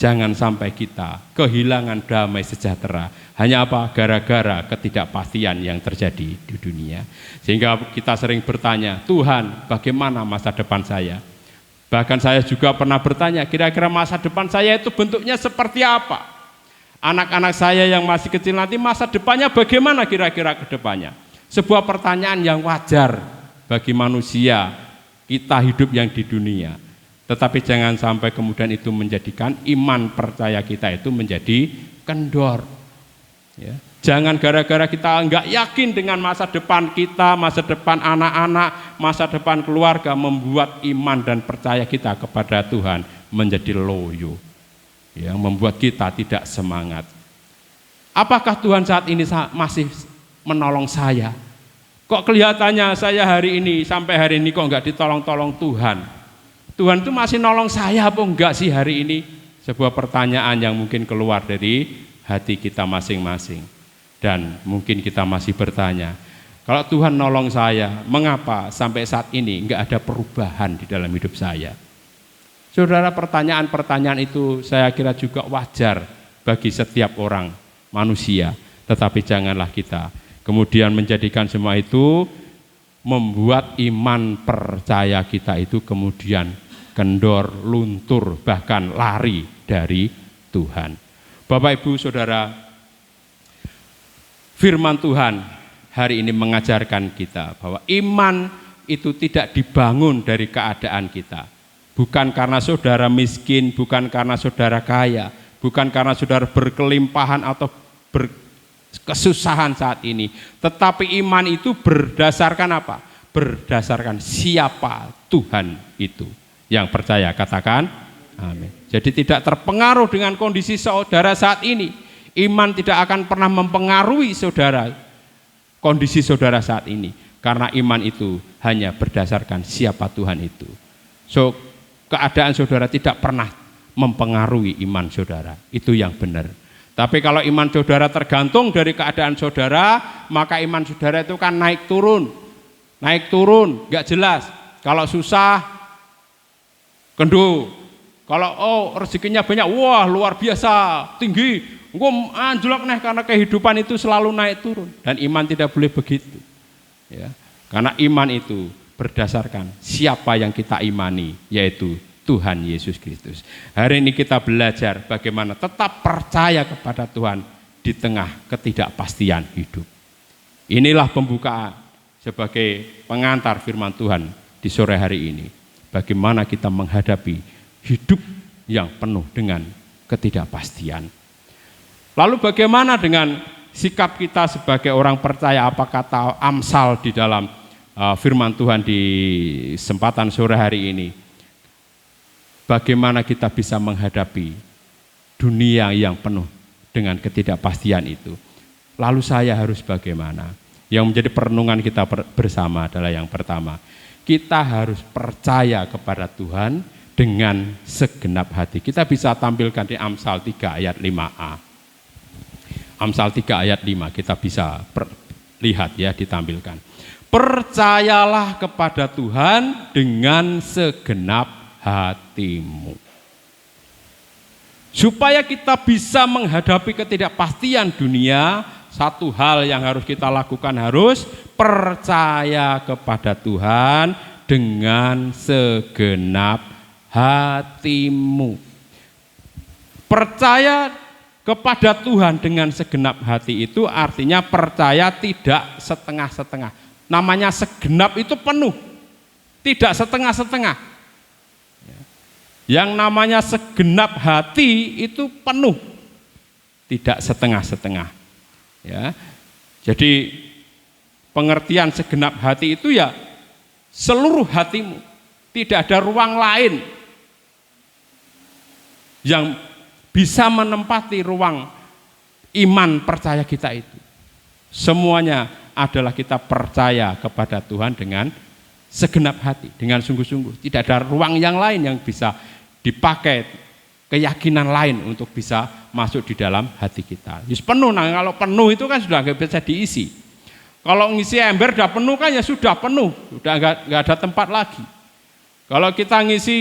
Jangan sampai kita kehilangan damai sejahtera hanya apa? Gara-gara ketidakpastian yang terjadi di dunia. Sehingga kita sering bertanya, Tuhan, bagaimana masa depan saya? Bahkan saya juga pernah bertanya, kira-kira masa depan saya itu bentuknya seperti apa? Anak-anak saya yang masih kecil nanti masa depannya bagaimana kira-kira ke depannya? Sebuah pertanyaan yang wajar bagi manusia, kita hidup yang di dunia. Tetapi jangan sampai kemudian itu menjadikan iman percaya kita itu menjadi kendor. Ya. Jangan gara-gara kita enggak yakin dengan masa depan kita, masa depan anak-anak, masa depan keluarga, membuat iman dan percaya kita kepada Tuhan menjadi loyo, yang membuat kita tidak semangat. Apakah Tuhan saat ini masih menolong saya? Kok kelihatannya saya hari ini sampai hari ini kok enggak ditolong-tolong Tuhan? Tuhan itu masih nolong saya apa enggak sih hari ini? Sebuah pertanyaan yang mungkin keluar dari hati kita masing-masing. Dan mungkin kita masih bertanya, kalau Tuhan nolong saya, mengapa sampai saat ini enggak ada perubahan di dalam hidup saya? Saudara, pertanyaan-pertanyaan itu saya kira juga wajar bagi setiap orang manusia. Tetapi janganlah kita kemudian menjadikan semua itu membuat iman percaya kita itu kemudian kendor, luntur, bahkan lari dari Tuhan. Bapak, Ibu, Saudara, firman Tuhan hari ini mengajarkan kita bahwa iman itu tidak dibangun dari keadaan kita. Bukan karena saudara miskin, bukan karena saudara kaya, bukan karena saudara berkelimpahan atau berkesusahan saat ini. Tetapi iman itu berdasarkan apa? Berdasarkan siapa Tuhan itu. Yang percaya katakan amin. Jadi tidak terpengaruh dengan kondisi saudara saat ini. Iman tidak akan pernah mempengaruhi saudara, kondisi saudara saat ini. Karena iman itu hanya berdasarkan siapa Tuhan itu. So, keadaan saudara tidak pernah mempengaruhi iman saudara. Itu yang benar. Tapi kalau iman saudara tergantung dari keadaan saudara, maka iman saudara itu kan naik turun. Naik turun, gak jelas. Kalau susah, kendu. Kalau rezekinya banyak, wah luar biasa, tinggi. Engko anjlok nih karena kehidupan itu selalu naik turun dan iman tidak boleh begitu. Ya. Karena iman itu berdasarkan siapa yang kita imani, yaitu Tuhan Yesus Kristus. Hari ini kita belajar bagaimana tetap percaya kepada Tuhan di tengah ketidakpastian hidup. Inilah pembukaan sebagai pengantar firman Tuhan di sore hari ini. Bagaimana kita menghadapi hidup yang penuh dengan ketidakpastian. Lalu bagaimana dengan sikap kita sebagai orang percaya? Apa kata Amsal di dalam firman Tuhan di kesempatan sore hari ini? Bagaimana kita bisa menghadapi dunia yang penuh dengan ketidakpastian itu? Lalu saya harus bagaimana? Yang menjadi perenungan kita bersama adalah yang pertama, kita harus percaya kepada Tuhan dengan segenap hati. Kita bisa tampilkan di Amsal 3 ayat 5a. Amsal 3 ayat 5 kita bisa lihat ya, ditampilkan. Percayalah kepada Tuhan dengan segenap hatimu. Supaya kita bisa menghadapi ketidakpastian dunia, satu hal yang harus kita lakukan harus percaya kepada Tuhan dengan segenap hatimu. Percaya kepada Tuhan dengan segenap hati itu artinya percaya tidak setengah-setengah. Namanya segenap itu penuh, tidak setengah-setengah. Yang namanya segenap hati itu penuh, tidak setengah-setengah. Ya. Jadi pengertian segenap hati itu ya seluruh hatimu. Tidak ada ruang lain yang bisa menempati ruang iman percaya kita itu. Semuanya adalah kita percaya kepada Tuhan dengan segenap hati, dengan sungguh-sungguh. Tidak ada ruang yang lain yang bisa dipakai, keyakinan lain untuk bisa masuk di dalam hati kita. Yes, penuh. Nah, kalau penuh itu kan sudah nggak bisa diisi. Kalau ngisi ember sudah penuh kan ya sudah penuh, sudah nggak ada tempat lagi. Kalau kita ngisi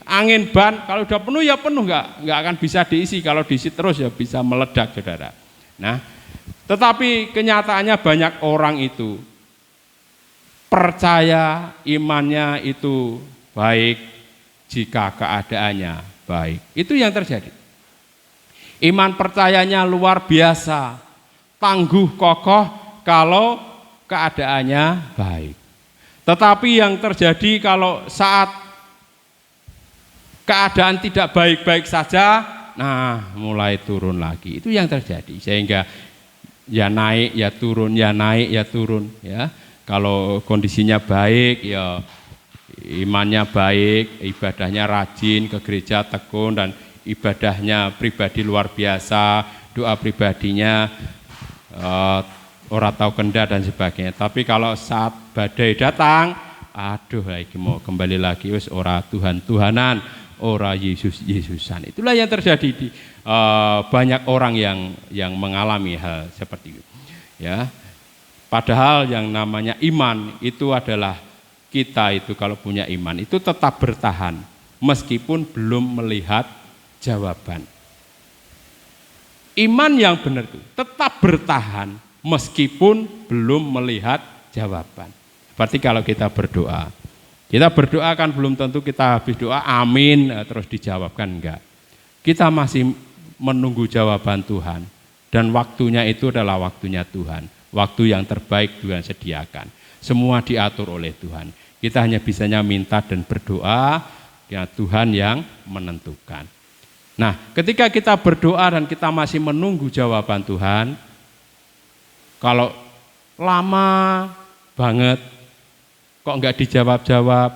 angin ban, kalau udah penuh ya penuh, nggak akan bisa diisi. Kalau diisi terus ya bisa meledak, saudara. Nah, tetapi kenyataannya banyak orang itu percaya imannya itu baik jika keadaannya baik. Itu yang terjadi. Iman percayanya luar biasa, tangguh kokoh kalau keadaannya baik. Tetapi yang terjadi kalau saat keadaan tidak baik-baik saja, nah mulai turun lagi. Itu yang terjadi. Sehingga ya naik, ya turun, ya naik, ya turun. Ya, kalau kondisinya baik, ya imannya baik, ibadahnya rajin, ke gereja tekun, dan ibadahnya pribadi luar biasa, doa pribadinya ora tahu kenda dan sebagainya. Tapi kalau saat badai datang, aduh iki mau kembali lagi wis ora Tuhan-Tuhanan, ora Yesus-Yesusan. Itulah yang terjadi di banyak orang yang mengalami hal seperti itu. Ya. Padahal yang namanya iman itu adalah kita itu kalau punya iman itu tetap bertahan meskipun belum melihat jawaban. Iman yang benar itu tetap bertahan meskipun belum melihat jawaban. Berarti kalau kita berdoa kan belum tentu kita habis doa amin terus dijawabkan, enggak. Kita masih menunggu jawaban Tuhan, dan waktunya itu adalah waktunya Tuhan. Waktu yang terbaik Tuhan sediakan. Semua diatur oleh Tuhan. Kita hanya bisanya minta dan berdoa, ya Tuhan yang menentukan. Nah, ketika kita berdoa dan kita masih menunggu jawaban Tuhan, kalau lama banget kok enggak dijawab-jawab,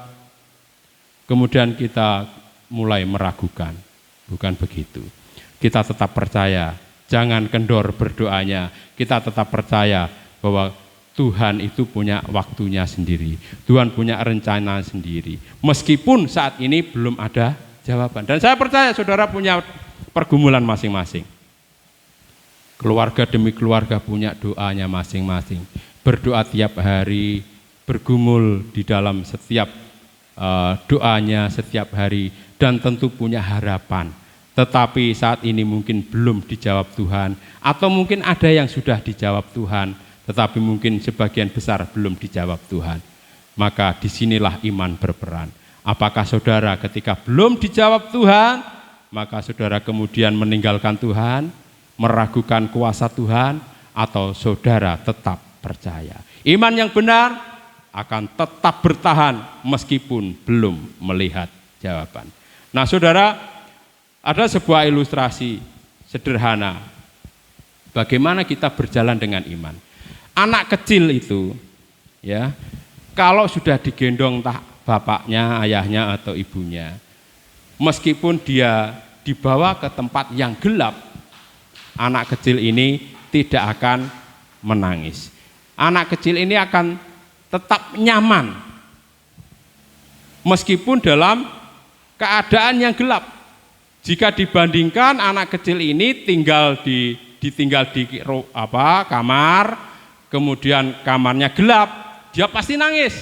kemudian kita mulai meragukan. Bukan begitu. Kita tetap percaya, jangan kendor berdoanya. Kita tetap percaya bahwa Tuhan itu punya waktunya sendiri. Tuhan punya rencana sendiri. Meskipun saat ini belum ada jawaban. Dan saya percaya saudara punya pergumulan masing-masing. Keluarga demi keluarga punya doanya masing-masing. Berdoa tiap hari, bergumul di dalam setiap doanya setiap hari, dan tentu punya harapan. Tetapi saat ini mungkin belum dijawab Tuhan, atau mungkin ada yang sudah dijawab Tuhan, tetapi mungkin sebagian besar belum dijawab Tuhan. Maka disinilah iman berperan. Apakah saudara ketika belum dijawab Tuhan, maka saudara kemudian meninggalkan Tuhan, meragukan kuasa Tuhan, atau saudara tetap percaya? Iman yang benar akan tetap bertahan meskipun belum melihat jawaban. Nah saudara, ada sebuah ilustrasi sederhana bagaimana kita berjalan dengan iman. Anak kecil itu ya, kalau sudah digendong entah bapaknya, ayahnya atau ibunya, meskipun dia dibawa ke tempat yang gelap, anak kecil ini tidak akan menangis. Anak kecil ini akan tetap nyaman meskipun dalam keadaan yang gelap. Jika dibandingkan anak kecil ini ditinggal di kamar, kemudian kamarnya gelap, dia pasti nangis.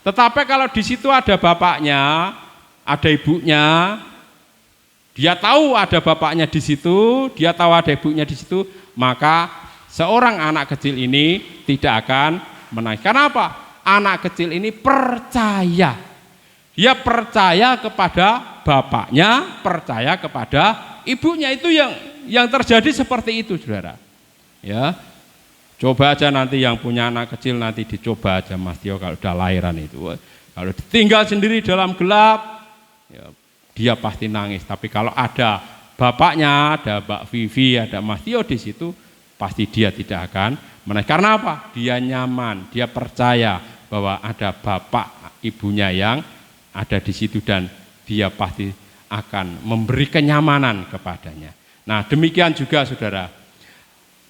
Tetapi kalau di situ ada bapaknya, ada ibunya, dia tahu ada bapaknya di situ, dia tahu ada ibunya di situ, maka seorang anak kecil ini tidak akan menangis. Karena apa? Anak kecil ini percaya. Dia percaya kepada bapaknya, percaya kepada ibunya. Itu yang terjadi seperti itu, saudara. Ya, coba aja nanti yang punya anak kecil nanti dicoba aja Mas Tio kalau udah lahiran itu. Kalau ditinggal sendiri dalam gelap, ya, dia pasti nangis. Tapi kalau ada bapaknya, ada Mbak Vivi, ada Mas Tio di situ, pasti dia tidak akan menaik. Karena apa? Dia nyaman, dia percaya bahwa ada bapak ibunya yang ada di situ dan dia pasti akan memberi kenyamanan kepadanya. Nah, demikian juga saudara.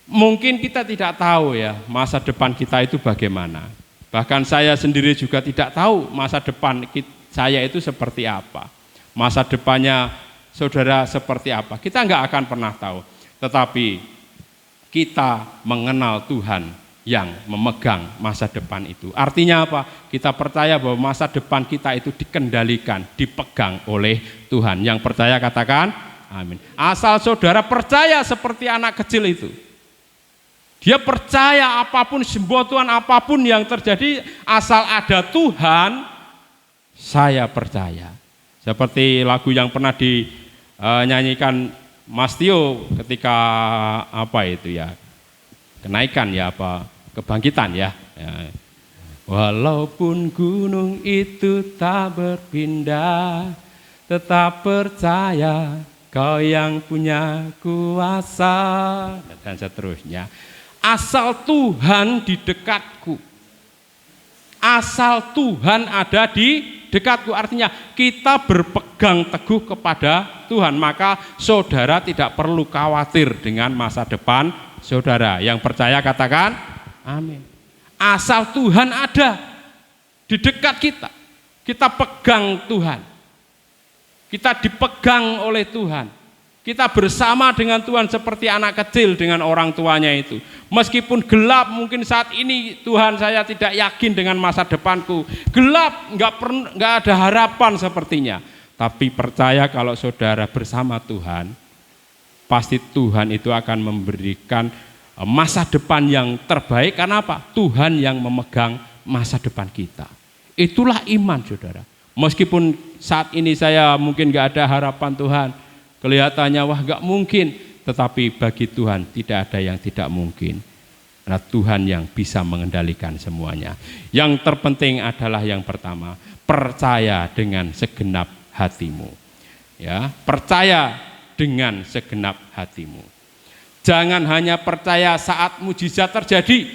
Mungkin kita tidak tahu ya masa depan kita itu bagaimana. Bahkan saya sendiri juga tidak tahu masa depan saya itu seperti apa. Masa depannya saudara seperti apa. Kita nggak akan pernah tahu. Tetapi kita mengenal Tuhan yang memegang masa depan itu. Artinya apa? Kita percaya bahwa masa depan kita itu dikendalikan, dipegang oleh Tuhan. Yang percaya katakan amin. Asal saudara percaya seperti anak kecil itu. Dia percaya apapun, sembotuan apapun yang terjadi, asal ada Tuhan, saya percaya. Seperti lagu yang pernah dinyanyikan Mas Tio ketika kenaikan kebangkitan ya. Walaupun gunung itu tak berpindah, tetap percaya Kau yang punya kuasa, dan seterusnya. Asal Tuhan di dekatku, asal Tuhan ada di dekatku, artinya kita berpegang teguh kepada Tuhan, maka saudara tidak perlu khawatir dengan masa depan saudara. Yang percaya katakan amin. Asal Tuhan ada di dekat kita, kita pegang Tuhan, kita dipegang oleh Tuhan. Kita bersama dengan Tuhan seperti anak kecil dengan orang tuanya itu. Meskipun gelap mungkin saat ini Tuhan saya tidak yakin dengan masa depanku. Gelap, nggak ada harapan sepertinya. Tapi percaya kalau saudara bersama Tuhan, pasti Tuhan itu akan memberikan masa depan yang terbaik. Karena apa? Tuhan yang memegang masa depan kita. Itulah iman saudara. Meskipun saat ini saya mungkin nggak ada harapan Tuhan, kelihatannya wah gak mungkin, tetapi bagi Tuhan tidak ada yang tidak mungkin. Karena Tuhan yang bisa mengendalikan semuanya. Yang terpenting adalah yang pertama, percaya dengan segenap hatimu. Ya, percaya dengan segenap hatimu. Jangan hanya percaya saat mujizat terjadi.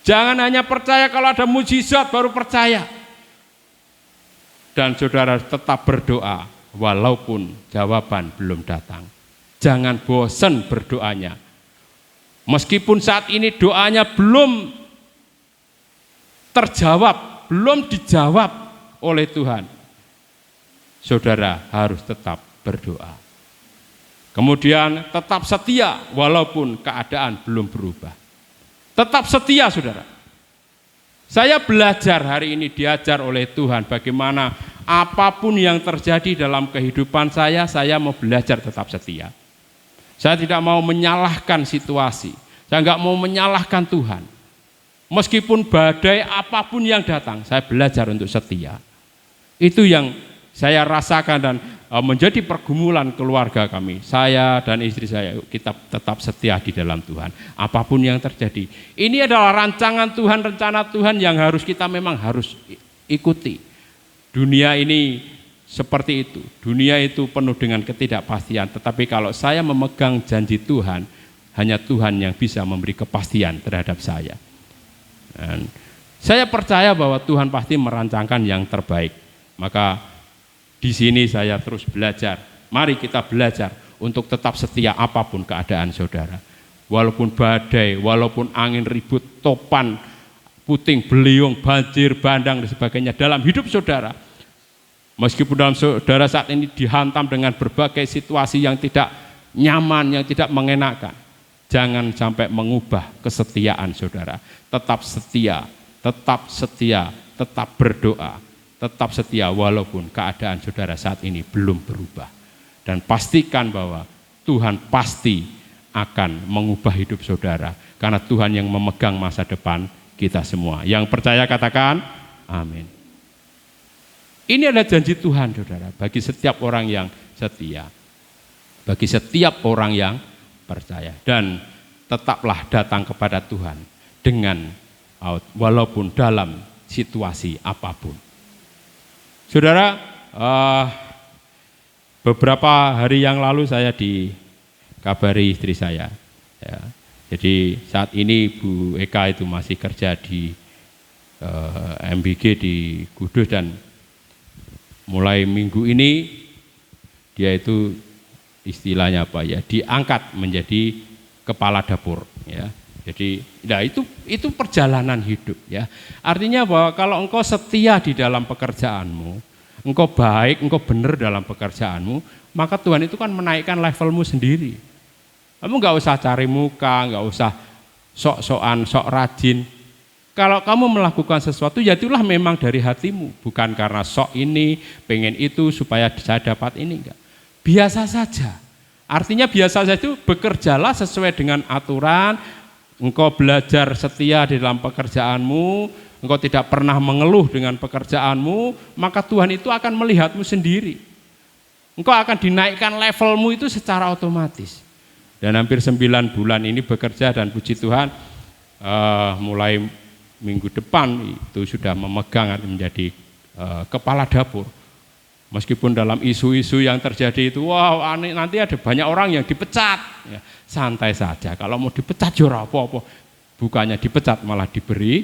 Jangan hanya percaya kalau ada mujizat baru percaya. Dan saudara tetap berdoa walaupun jawaban belum datang. Jangan bosan berdoanya. Meskipun saat ini doanya belum terjawab, belum dijawab oleh Tuhan, saudara harus tetap berdoa. Kemudian tetap setia walaupun keadaan belum berubah. Tetap setia saudara. Saya belajar hari ini, diajar oleh Tuhan bagaimana apapun yang terjadi dalam kehidupan saya mau belajar tetap setia. Saya tidak mau menyalahkan situasi, saya nggak mau menyalahkan Tuhan. Meskipun badai apapun yang datang, saya belajar untuk setia. Itu yang saya rasakan dan menjadi pergumulan keluarga kami. Saya dan istri saya, kita tetap setia di dalam Tuhan. Apapun yang terjadi, ini adalah rancangan Tuhan, rencana Tuhan yang memang harus ikuti. Dunia ini seperti itu, dunia itu penuh dengan ketidakpastian, tetapi kalau saya memegang janji Tuhan, hanya Tuhan yang bisa memberi kepastian terhadap saya. Dan saya percaya bahwa Tuhan pasti merancangkan yang terbaik. Maka di sini saya terus belajar, mari kita belajar untuk tetap setia apapun keadaan saudara. Walaupun badai, walaupun angin ribut, topan, puting beliung, banjir, bandang dan sebagainya dalam hidup saudara. Meskipun dalam saudara saat ini dihantam dengan berbagai situasi yang tidak nyaman, yang tidak mengenakan, jangan sampai mengubah kesetiaan saudara. Tetap setia, tetap setia, tetap berdoa, tetap setia walaupun keadaan saudara saat ini belum berubah. Dan pastikan bahwa Tuhan pasti akan mengubah hidup saudara, karena Tuhan yang memegang masa depan kita semua. Yang percaya katakan amin. Ini adalah janji Tuhan saudara, bagi setiap orang yang setia, bagi setiap orang yang percaya. Dan tetaplah datang kepada Tuhan dengan walaupun dalam situasi apapun. Saudara, beberapa hari yang lalu saya dikabari istri saya, Ya. Jadi saat ini Bu Eka itu masih kerja di MBG di Kudus, dan mulai minggu ini dia itu istilahnya apa ya, diangkat menjadi kepala dapur ya. Jadi nah itu perjalanan hidup ya. Artinya bahwa kalau engkau setia di dalam pekerjaanmu, engkau baik, engkau benar dalam pekerjaanmu, maka Tuhan itu kan menaikkan levelmu sendiri. Kamu nggak usah cari muka, nggak usah sok-sokan, sok rajin. Kalau kamu melakukan sesuatu, ya itulah memang dari hatimu, bukan karena sok ini, pengen itu supaya saya dapat ini, enggak. Biasa saja. Artinya biasa saja itu bekerjalah sesuai dengan aturan, engkau belajar setia di dalam pekerjaanmu, engkau tidak pernah mengeluh dengan pekerjaanmu, maka Tuhan itu akan melihatmu sendiri. Engkau akan dinaikkan levelmu itu secara otomatis. Dan hampir 9 bulan ini bekerja, dan puji Tuhan mulai minggu depan itu sudah memegang atau menjadi kepala dapur. Meskipun dalam isu-isu yang terjadi itu, wow, nanti ada banyak orang yang dipecat. Ya, santai saja, kalau mau dipecat ya apa-apa. Bukannya dipecat, malah diberi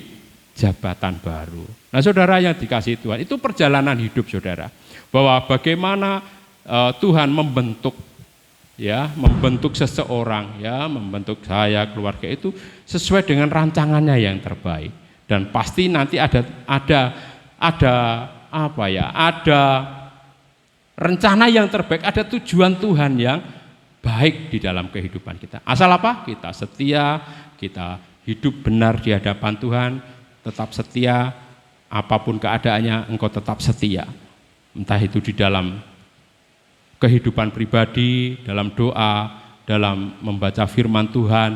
jabatan baru. Nah saudara yang dikasihi Tuhan, itu perjalanan hidup saudara. Bahwa bagaimana Tuhan membentuk seseorang, ya, membentuk saya, keluarga itu sesuai dengan rancangannya yang terbaik. Dan pasti nanti ada rencana yang terbaik, ada tujuan Tuhan yang baik di dalam kehidupan kita. Asal apa? Kita setia, kita hidup benar di hadapan Tuhan, tetap setia, apapun keadaannya engkau tetap setia. Entah itu di dalam kehidupan pribadi, dalam doa, dalam membaca firman Tuhan,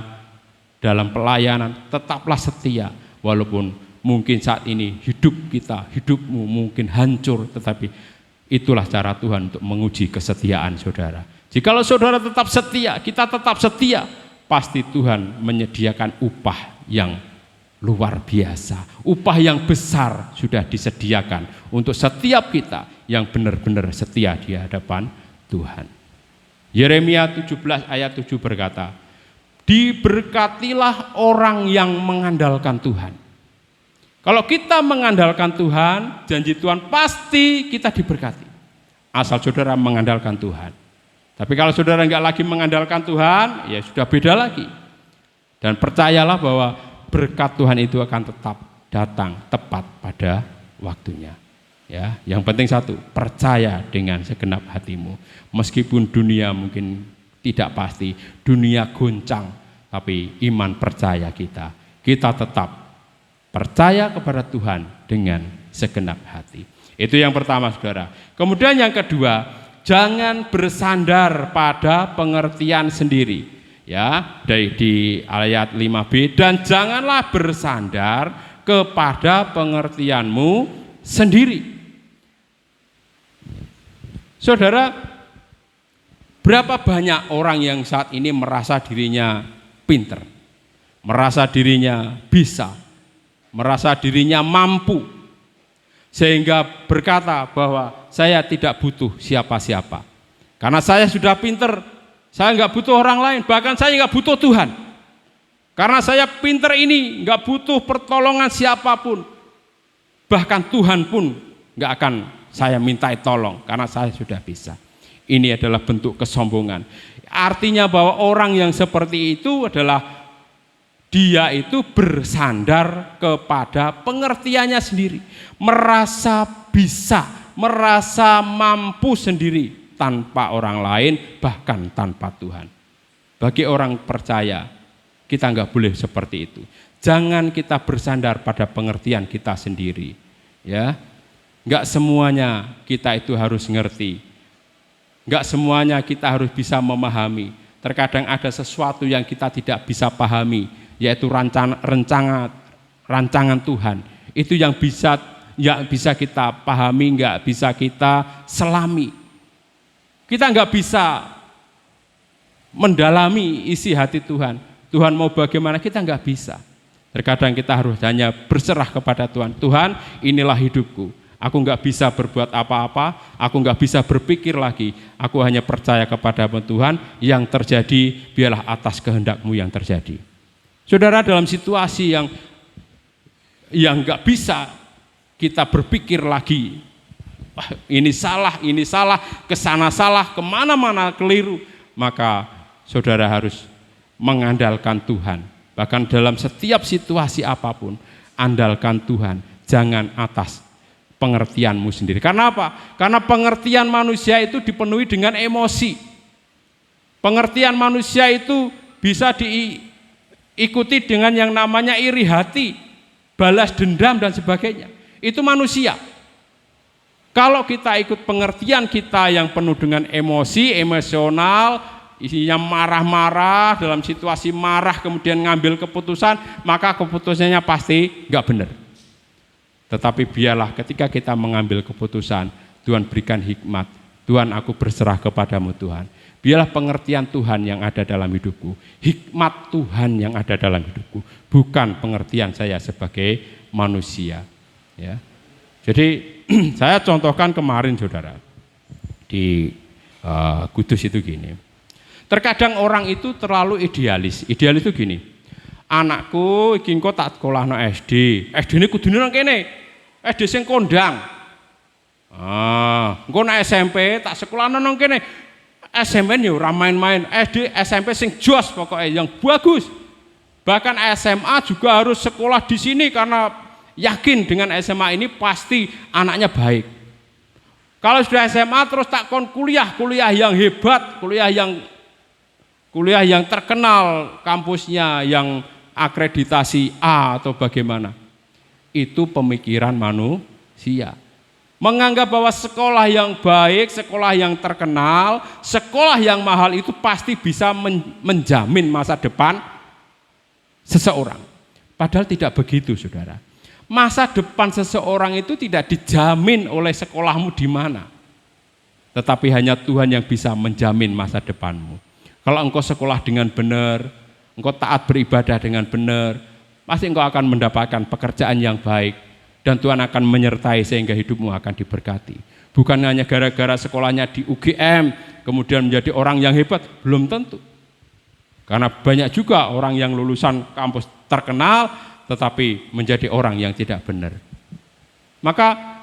dalam pelayanan, tetaplah setia. Walaupun mungkin saat ini hidupmu mungkin hancur, tetapi itulah cara Tuhan untuk menguji kesetiaan saudara. Jikalau saudara tetap setia, kita tetap setia, pasti Tuhan menyediakan upah yang luar biasa. Upah yang besar sudah disediakan untuk setiap kita yang benar-benar setia di hadapan Tuhan. Yeremia 17 ayat 7 berkata, diberkatilah orang yang mengandalkan Tuhan. Kalau kita mengandalkan Tuhan, janji Tuhan pasti kita diberkati. Asal saudara mengandalkan Tuhan. Tapi kalau saudara enggak lagi mengandalkan Tuhan, ya sudah beda lagi. Dan percayalah bahwa berkat Tuhan itu akan tetap datang tepat pada waktunya. Ya, yang penting satu, percaya dengan segenap hatimu. Meskipun dunia mungkin tidak pasti, dunia goncang, tapi iman percaya kita tetap percaya kepada Tuhan dengan segenap hati. Itu yang pertama saudara. Kemudian yang kedua, jangan bersandar pada pengertian sendiri. Ya, di ayat 5b, dan janganlah bersandar kepada pengertianmu sendiri. Saudara, berapa banyak orang yang saat ini merasa dirinya pinter, merasa dirinya bisa, merasa dirinya mampu, sehingga berkata bahwa saya tidak butuh siapa-siapa. Karena saya sudah pinter, saya nggak butuh orang lain, bahkan saya nggak butuh Tuhan. Karena saya pinter ini, nggak butuh pertolongan siapapun. Bahkan Tuhan pun nggak akan saya mintai tolong, karena saya sudah bisa. Ini adalah bentuk kesombongan. Artinya bahwa orang yang seperti itu adalah dia itu bersandar kepada pengertiannya sendiri, merasa bisa, merasa mampu sendiri tanpa orang lain, bahkan tanpa Tuhan. Bagi orang percaya, kita nggak boleh seperti itu. Jangan kita bersandar pada pengertian kita sendiri, ya. Nggak semuanya kita itu harus ngerti, nggak semuanya kita harus bisa memahami. Terkadang ada sesuatu yang kita tidak bisa pahami, yaitu rancangan Tuhan. Itu yang bisa kita pahami, nggak bisa kita selami. Kita nggak bisa mendalami isi hati Tuhan. Tuhan mau bagaimana, kita nggak bisa. Terkadang kita harus hanya berserah kepada Tuhan. Tuhan, inilah hidupku. Aku nggak bisa berbuat apa-apa, aku nggak bisa berpikir lagi. Aku hanya percaya kepada Tuhan, yang terjadi biarlah atas kehendak-Mu yang terjadi. Saudara, dalam situasi yang nggak bisa kita berpikir lagi, ini salah, kesana salah, kemana-mana keliru, maka saudara harus mengandalkan Tuhan. Bahkan dalam setiap situasi apapun, andalkan Tuhan, jangan atas pengertianmu sendiri. Karena apa? Karena pengertian manusia itu dipenuhi dengan emosi. Pengertian manusia itu bisa diikuti dengan yang namanya iri hati, balas dendam dan sebagainya. Itu manusia. Kalau kita ikut pengertian kita yang penuh dengan emosi, emosional, isinya marah-marah, dalam situasi marah kemudian ngambil keputusan, maka keputusannya pasti nggak benar. Tetapi biarlah ketika kita mengambil keputusan, Tuhan berikan hikmat. Tuhan, aku berserah kepadamu Tuhan. Biarlah pengertian Tuhan yang ada dalam hidupku, hikmat Tuhan yang ada dalam hidupku, bukan pengertian saya sebagai manusia. Ya. Jadi saya contohkan kemarin saudara di Kudus itu gini. Terkadang orang itu terlalu idealis. Idealis itu gini, anakku iki engko tak sekolahno SD. SD-ne kudune nang kene. SD sing kondang. Engko nang SMP tak sekolahno nang kene. SMP yo ora main-main. SD, SMP sing jos pokoknya yang bagus. Bahkan SMA juga harus sekolah di sini karena yakin dengan SMA ini pasti anaknya baik. Kalau sudah SMA terus tak kon kuliah yang hebat, kuliah yang terkenal kampusnya, yang akreditasi A atau bagaimana. Itu pemikiran manusia. Menganggap bahwa sekolah yang baik, sekolah yang terkenal, sekolah yang mahal itu pasti bisa menjamin masa depan seseorang. Padahal tidak begitu saudara. Masa depan seseorang itu tidak dijamin oleh sekolahmu di mana. Tetapi hanya Tuhan yang bisa menjamin masa depanmu. Kalau engkau sekolah dengan benar, engkau taat beribadah dengan benar, pasti engkau akan mendapatkan pekerjaan yang baik dan Tuhan akan menyertai sehingga hidupmu akan diberkati. Bukan hanya gara-gara sekolahnya di UGM kemudian menjadi orang yang hebat, belum tentu. Karena banyak juga orang yang lulusan kampus terkenal tetapi menjadi orang yang tidak benar. Maka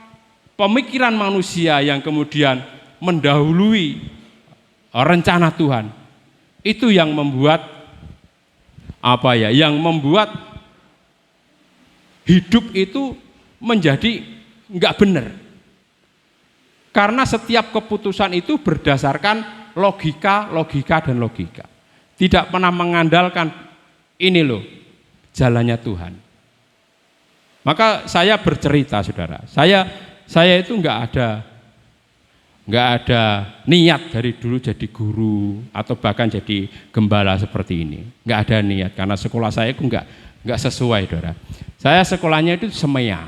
pemikiran manusia yang kemudian mendahului rencana Tuhan, itu yang membuat yang membuat hidup itu menjadi enggak benar. Karena setiap keputusan itu berdasarkan logika. Tidak pernah mengandalkan ini loh jalannya Tuhan. Maka saya bercerita saudara, saya itu enggak ada niat dari dulu jadi guru atau bahkan jadi gembala seperti ini. Enggak ada niat karena sekolah saya itu enggak sesuai, saudara. Saya sekolahnya itu semea.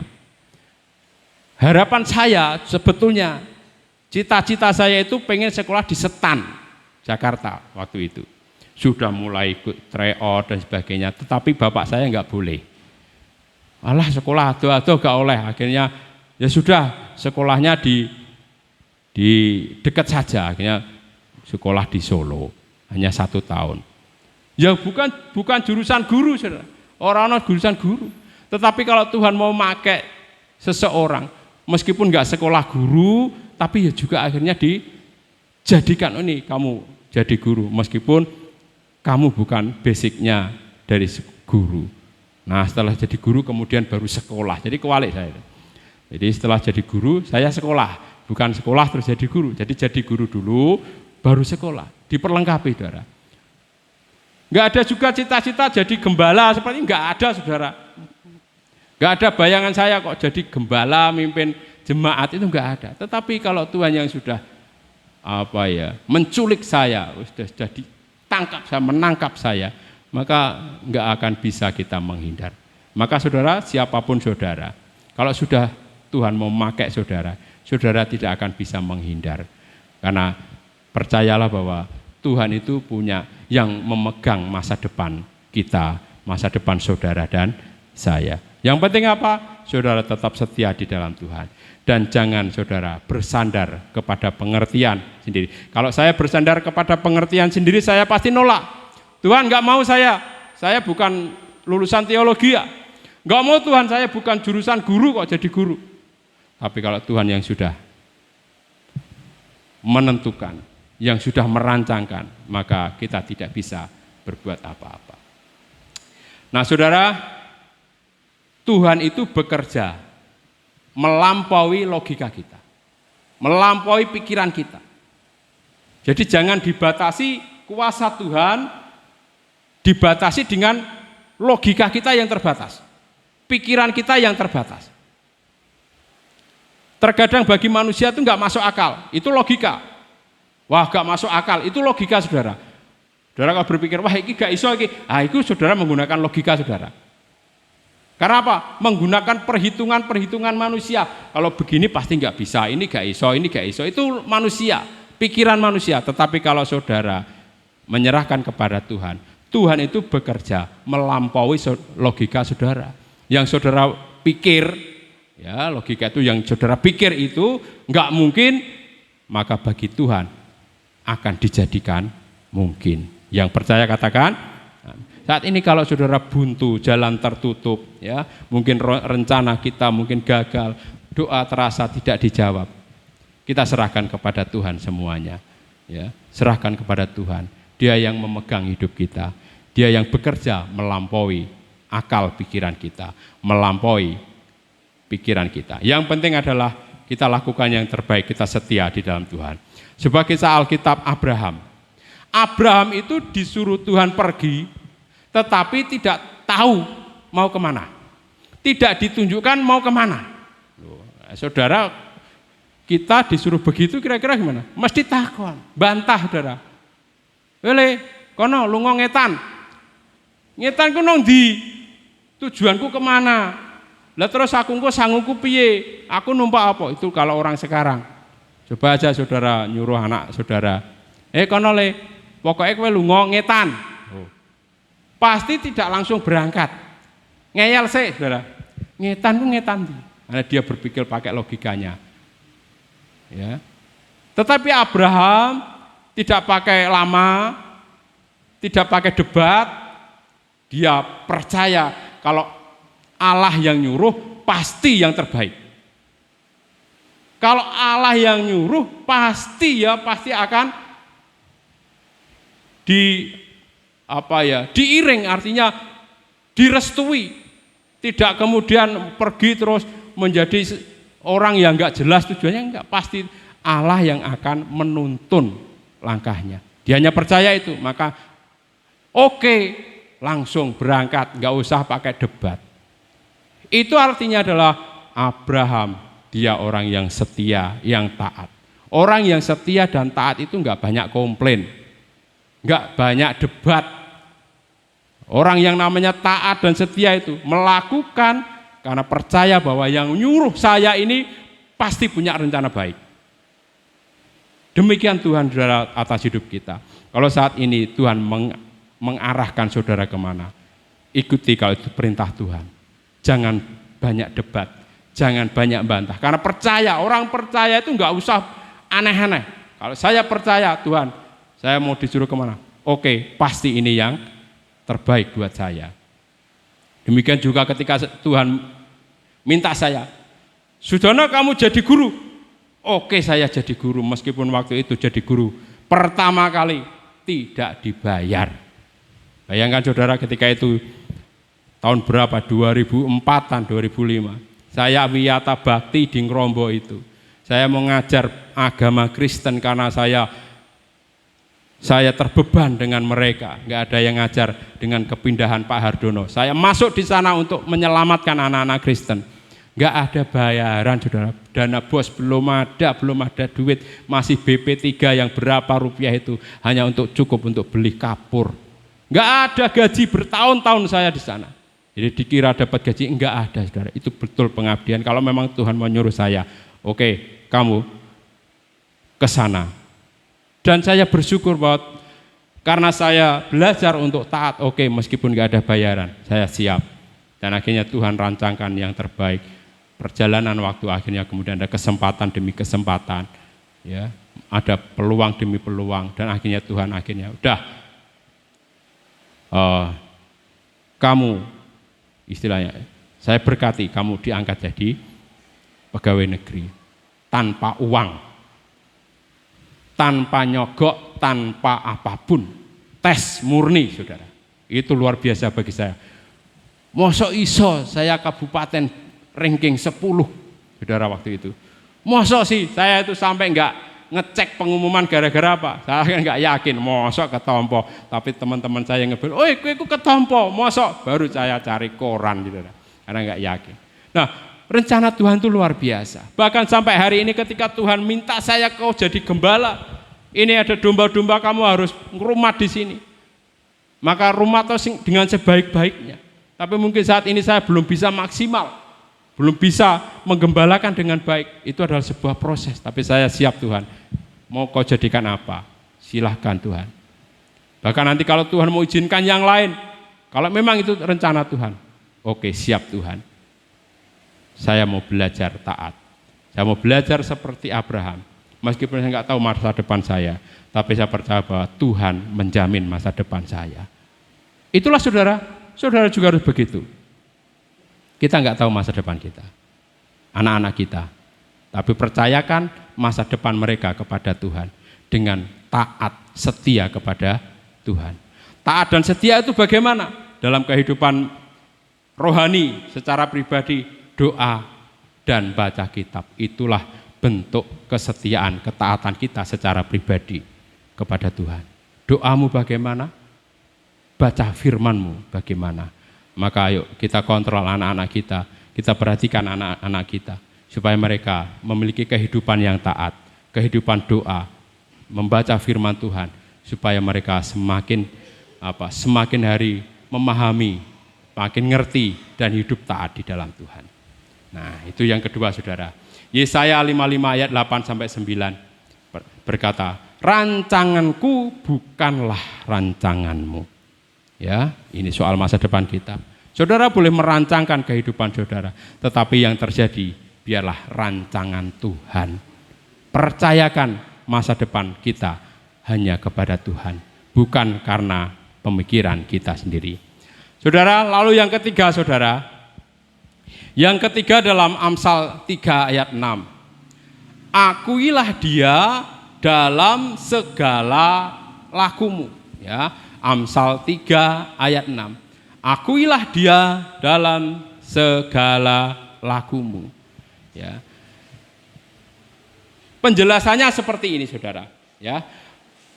Harapan saya sebetulnya cita-cita saya itu pengen sekolah di Setan, Jakarta waktu itu. Sudah mulai ikut tryout dan sebagainya, tetapi bapak saya enggak boleh. Alah sekolah ado-ado enggak oleh. Akhirnya ya sudah sekolahnya di dekat saja, akhirnya sekolah di Solo hanya 1 tahun. Ya bukan jurusan guru, saudara. Orang jurusan guru. Tetapi kalau Tuhan mau pakai seseorang, meskipun nggak sekolah guru, tapi ya juga akhirnya dijadikan ini kamu jadi guru, meskipun kamu bukan basicnya dari guru. Nah setelah jadi guru kemudian baru sekolah. Jadi kewalik saya. Jadi setelah jadi guru saya sekolah. Bukan sekolah terus jadi guru. Jadi jadi guru dulu, baru sekolah. Diperlengkapi, saudara. Enggak ada juga cita-cita jadi gembala seperti ini, enggak ada, saudara. Enggak ada bayangan saya kok jadi gembala, mimpin jemaat, itu enggak ada. Tetapi kalau Tuhan yang sudah menculik saya, sudah ditangkap saya, menangkap saya, maka enggak akan bisa kita menghindar. Maka saudara, siapapun saudara, kalau sudah Tuhan mau memakai saudara, saudara tidak akan bisa menghindar. Karena percayalah bahwa Tuhan itu punya yang memegang masa depan kita, masa depan saudara dan saya. Yang penting apa? Saudara tetap setia di dalam Tuhan. Dan jangan saudara bersandar kepada pengertian sendiri. Kalau saya bersandar kepada pengertian sendiri, saya pasti nolak. Tuhan nggak mau saya bukan lulusan teologi ya. Nggak mau Tuhan, saya bukan jurusan guru kok jadi guru. Tapi kalau Tuhan yang sudah menentukan, yang sudah merancangkan, maka kita tidak bisa berbuat apa-apa. Nah saudara, Tuhan itu bekerja melampaui logika kita, melampaui pikiran kita. Jadi jangan dibatasi kuasa Tuhan, dibatasi dengan logika kita yang terbatas, pikiran kita yang terbatas. Terkadang bagi manusia itu nggak masuk akal, itu logika. Wah nggak masuk akal, itu logika saudara. Saudara kalau berpikir, wah ini gak iso ini, itu saudara menggunakan logika saudara. Karena apa? Menggunakan perhitungan manusia. Kalau begini pasti nggak bisa, ini gak iso, itu manusia, pikiran manusia. Tetapi kalau saudara menyerahkan kepada Tuhan, Tuhan itu bekerja melampaui logika saudara. Yang saudara pikir, ya logika itu yang saudara pikir itu nggak mungkin, maka bagi Tuhan akan dijadikan mungkin. Yang percaya katakan, saat ini kalau saudara buntu, jalan tertutup, ya mungkin rencana kita mungkin gagal, doa terasa tidak dijawab. Kita serahkan kepada Tuhan semuanya, ya serahkan kepada Tuhan. Dia yang memegang hidup kita, Dia yang bekerja melampaui akal pikiran kita, melampaui pikiran kita. Yang penting adalah kita lakukan yang terbaik, kita setia di dalam Tuhan. Sebuah kisah Alkitab Abraham itu disuruh Tuhan pergi, tetapi tidak tahu mau kemana. Tidak ditunjukkan mau kemana. Saudara, kita disuruh begitu kira-kira gimana? Mesti takon, bantah saudara. Wele, kono lunga ngetan. Ngetan ku nang ndi? Tujuanku kemana? Lah terus aku sangguku piye? Aku numpak apa? Itu kalau orang sekarang. Coba aja saudara nyuruh anak saudara. Kono le, pokoknya kowe lunga ngetan. Pasti tidak langsung berangkat. Ngeyel sih saudara. Ngetan ku ngetan ndi? Karena dia berpikir pakai logikanya. Ya. Tetapi Abraham tidak pakai lama, tidak pakai debat. Dia percaya kalau Allah yang nyuruh pasti yang terbaik. Kalau Allah yang nyuruh pasti akan diiring, artinya direstui. Tidak kemudian pergi terus menjadi orang yang enggak jelas tujuannya, enggak, pasti Allah yang akan menuntun langkahnya. Dia hanya percaya itu, maka oke, langsung berangkat, enggak usah pakai debat. Itu artinya adalah Abraham, dia orang yang setia, yang taat. Orang yang setia dan taat itu enggak banyak komplain, enggak banyak debat. Orang yang namanya taat dan setia itu melakukan karena percaya bahwa yang nyuruh saya ini pasti punya rencana baik. Demikian Tuhan saudara atas hidup kita. Kalau saat ini Tuhan mengarahkan saudara kemana, ikuti kalau itu perintah Tuhan. Jangan banyak debat, jangan banyak bantah. Karena percaya, orang percaya itu enggak usah aneh-aneh. Kalau saya percaya Tuhan, saya mau disuruh kemana? Oke, pasti ini yang terbaik buat saya. Demikian juga ketika Tuhan minta saya, Sudono kamu jadi guru. Oke, saya jadi guru, meskipun waktu itu jadi guru pertama kali tidak dibayar. Bayangkan saudara ketika itu tahun berapa? 2004-an, 2005. Saya wiyata bakti di Ngrombo itu. Saya mengajar agama Kristen karena saya terbeban dengan mereka. Enggak ada yang ngajar dengan kepindahan Pak Hardono. Saya masuk di sana untuk menyelamatkan anak-anak Kristen. Enggak ada bayaran saudara. Dana bos belum ada duit. Masih BP3 yang berapa rupiah itu hanya cukup untuk beli kapur. Enggak ada gaji bertahun-tahun saya di sana. Jadi dikira dapat gaji, enggak ada saudara. Itu betul pengabdian. Kalau memang Tuhan menyuruh saya, oke, kamu ke sana. Dan saya bersyukur bahwa karena saya belajar untuk taat, oke, meskipun enggak ada bayaran, saya siap. Dan akhirnya Tuhan rancangkan yang terbaik. Perjalanan waktu akhirnya kemudian ada kesempatan demi kesempatan, ya, ada peluang demi peluang, dan akhirnya Tuhan udah kamu, istilahnya saya berkati kamu diangkat jadi pegawai negeri tanpa uang, tanpa nyogok, tanpa apapun, tes murni, saudara. Itu luar biasa bagi saya. Mosok iso saya kabupaten ranking 10, saudara, waktu itu. Mosok sih saya itu sampai enggak ngecek pengumuman gara-gara apa? Saya kan enggak yakin, mosok ketompo. Tapi teman-teman saya ngebel, "Oi, kowe iku ketompo, mosok?" Baru saya cari koran gitu. Karena enggak yakin. Nah, rencana Tuhan itu luar biasa. Bahkan sampai hari ini ketika Tuhan minta saya kau jadi gembala, ini ada domba-domba, kamu harus ngerumat di sini. Maka rumah dengan sebaik-baiknya. Tapi mungkin saat ini saya belum bisa maksimal, belum bisa menggembalakan dengan baik. Itu adalah sebuah proses. Tapi saya siap, Tuhan. Mau kau jadikan apa? Silahkan Tuhan. Bahkan nanti kalau Tuhan mau izinkan yang lain, kalau memang itu rencana Tuhan, oke, siap Tuhan. Saya mau belajar taat. Saya mau belajar seperti Abraham. Meskipun saya nggak tahu masa depan saya, tapi saya percaya bahwa Tuhan menjamin masa depan saya. Itulah saudara, saudara juga harus begitu. Kita nggak tahu masa depan kita, anak-anak kita, tapi percayakan masa depan mereka kepada Tuhan dengan taat, setia kepada Tuhan. Taat dan setia itu bagaimana? Dalam kehidupan rohani, secara pribadi, doa dan baca kitab. Itulah bentuk kesetiaan, ketaatan kita secara pribadi kepada Tuhan. Doamu bagaimana? Baca firman-Mu bagaimana? Maka ayo kita kontrol anak-anak kita perhatikan anak-anak kita, supaya mereka memiliki kehidupan yang taat, kehidupan doa, membaca firman Tuhan, supaya mereka semakin hari memahami, makin ngerti dan hidup taat di dalam Tuhan. Nah, itu yang kedua, saudara. Yesaya 55 ayat 8-9 berkata, rancanganku bukanlah rancanganmu. Ya, ini soal masa depan kita. Saudara boleh merancangkan kehidupan saudara, tetapi yang terjadi biarlah rancangan Tuhan. Percayakan masa depan kita hanya kepada Tuhan, bukan karena pemikiran kita sendiri. Saudara, lalu yang ketiga, saudara. Yang ketiga dalam Amsal 3 ayat 6. Akuilah dia dalam segala lakumu. Ya, Amsal 3 ayat 6. Akuilah dia dalam segala lakumu. Ya. Penjelasannya seperti ini, saudara. Ya,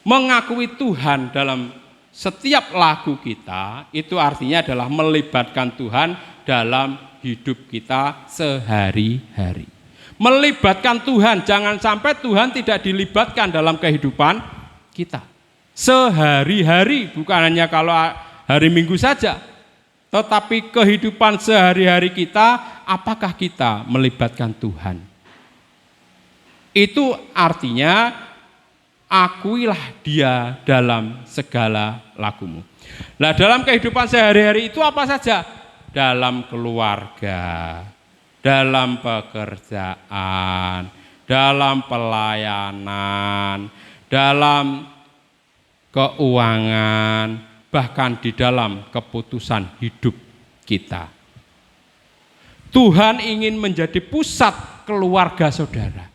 mengakui Tuhan dalam setiap laku kita itu artinya adalah melibatkan Tuhan dalam hidup kita sehari-hari. Melibatkan Tuhan, jangan sampai Tuhan tidak dilibatkan dalam kehidupan kita sehari-hari, bukan hanya kalau hari Minggu saja, tetapi kehidupan sehari-hari kita. Apakah kita melibatkan Tuhan? Itu artinya akuilah dia dalam segala lakumu. Nah, dalam kehidupan sehari-hari itu apa saja? Dalam keluarga, dalam pekerjaan, dalam pelayanan, dalam keuangan, bahkan di dalam keputusan hidup kita. Tuhan ingin menjadi pusat keluarga saudara.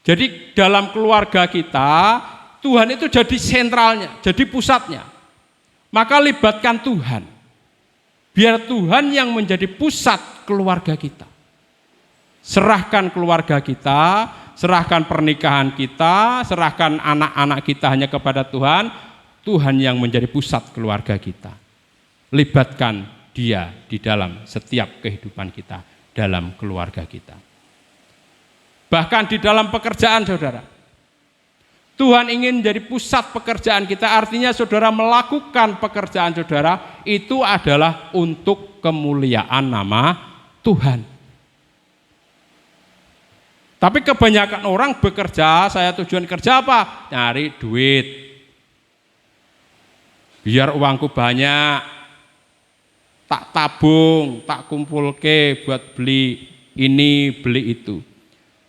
Jadi dalam keluarga kita, Tuhan itu jadi sentralnya, jadi pusatnya. Maka libatkan Tuhan. Biar Tuhan yang menjadi pusat keluarga kita. Serahkan keluarga kita, serahkan pernikahan kita, serahkan anak-anak kita hanya kepada Tuhan. Tuhan yang menjadi pusat keluarga kita. Libatkan dia di dalam setiap kehidupan kita, dalam keluarga kita. Bahkan di dalam pekerjaan, saudara. Tuhan ingin menjadi pusat pekerjaan kita, artinya saudara melakukan pekerjaan saudara itu adalah untuk kemuliaan nama Tuhan. Tapi kebanyakan orang bekerja, saya tujuan kerja apa? Nyari duit. Biar uangku banyak. tak tabung, tak kumpulke buat beli ini, beli itu.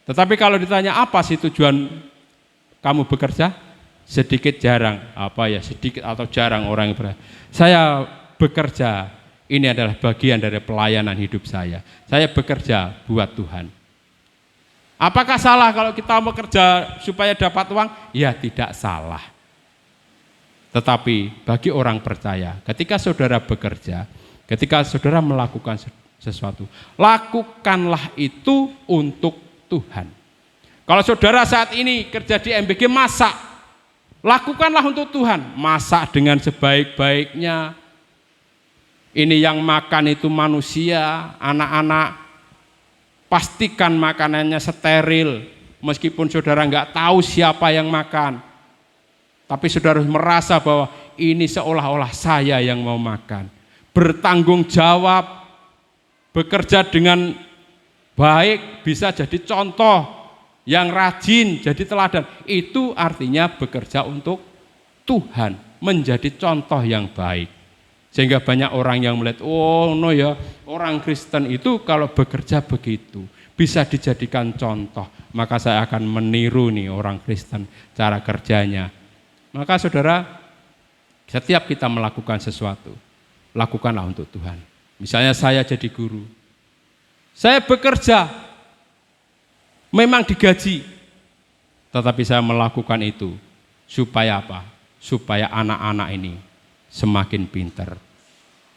Tetapi kalau ditanya apa sih tujuan kamu bekerja? Sedikit jarang, sedikit atau jarang orang yang saya bekerja, ini adalah bagian dari pelayanan hidup saya. Saya bekerja buat Tuhan. Apakah salah kalau kita bekerja supaya dapat uang? Ya, tidak salah. Tetapi bagi orang percaya, ketika saudara bekerja, ketika saudara melakukan sesuatu, lakukanlah itu untuk Tuhan. Kalau saudara saat ini kerja di MBG, masak, lakukanlah untuk Tuhan. Masak dengan sebaik-baiknya. Ini yang makan itu manusia, anak-anak, pastikan makanannya steril. Meskipun saudara nggak tahu siapa yang makan, tapi saudara merasa bahwa ini seolah-olah saya yang mau makan. Bertanggung jawab, bekerja dengan baik, bisa jadi contoh, yang rajin jadi teladan. Itu artinya bekerja untuk Tuhan, menjadi contoh yang baik. Sehingga banyak orang yang melihat, orang Kristen itu kalau bekerja begitu, bisa dijadikan contoh. Maka saya akan meniru nih orang Kristen cara kerjanya. Maka saudara, setiap kita melakukan sesuatu, lakukanlah untuk Tuhan. Misalnya saya jadi guru, saya bekerja, memang digaji, tetapi saya melakukan itu supaya apa? Supaya anak-anak ini semakin pintar,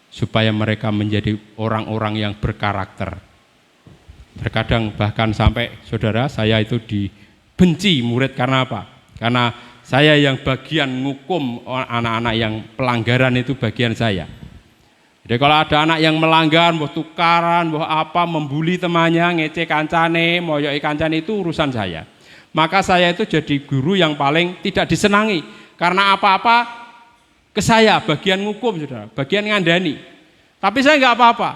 supaya mereka menjadi orang-orang yang berkarakter. Terkadang bahkan sampai saudara, saya itu dibenci murid karena apa? Karena saya yang bagian ngukum anak-anak yang pelanggaran, itu bagian saya. Jadi kalau ada anak yang melanggar, mau tukaran, mau apa, membuli temannya, ngece kancane, moyoi kancane, itu urusan saya. Maka saya itu jadi guru yang paling tidak disenangi. Karena apa-apa ke saya, bagian ngukum saudara, bagian ngandani. Tapi saya nggak apa-apa,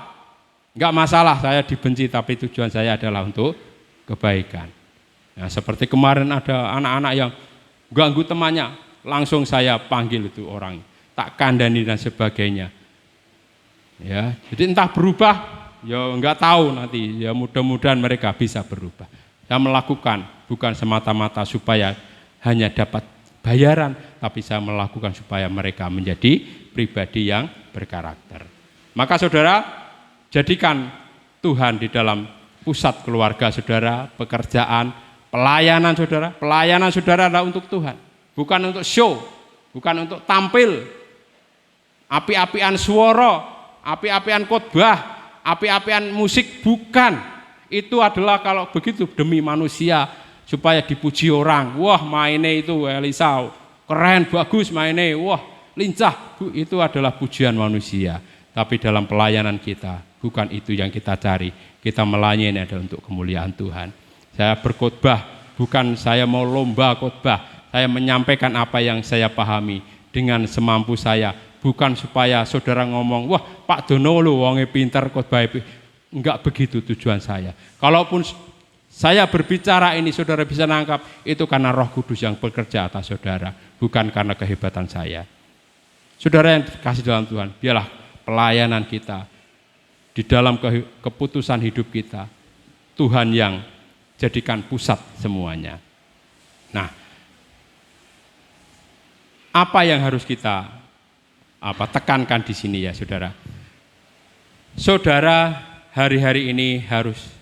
nggak masalah saya dibenci, tapi tujuan saya adalah untuk kebaikan. Nah, seperti kemarin ada anak-anak yang ganggu temannya, langsung saya panggil itu orang, tak kandani dan sebagainya. Ya, jadi entah berubah, ya enggak tahu nanti, ya mudah-mudahan mereka bisa berubah. Saya melakukan bukan semata-mata supaya hanya dapat bayaran, tapi saya melakukan supaya mereka menjadi pribadi yang berkarakter. Maka saudara, jadikan Tuhan di dalam pusat keluarga saudara, pekerjaan, pelayanan saudara adalah untuk Tuhan, bukan untuk show, bukan untuk tampil, api-apian suara, api-apian khotbah, api-apian musik, bukan. Itu adalah kalau begitu demi manusia, supaya dipuji orang. Wah, mainnya itu Elisa, keren, bagus mainnya, wah lincah. Itu adalah pujian manusia. Tapi dalam pelayanan kita, bukan itu yang kita cari. Kita melayani adalah untuk kemuliaan Tuhan. Saya berkhotbah, bukan saya mau lomba khotbah. Saya menyampaikan apa yang saya pahami dengan semampu saya. Bukan supaya saudara ngomong, wah Pak Dono lu wonge pinter khotbah. Enggak begitu tujuan saya. Kalaupun saya berbicara ini saudara bisa nangkap, itu karena Roh Kudus yang bekerja atas saudara, bukan karena kehebatan saya. Saudara yang dikasih dalam Tuhan, biarlah pelayanan kita, di dalam keputusan hidup kita, Tuhan yang jadikan pusat semuanya. Nah, apa yang harus kita tekankan di sini ya saudara? Saudara hari-hari ini harus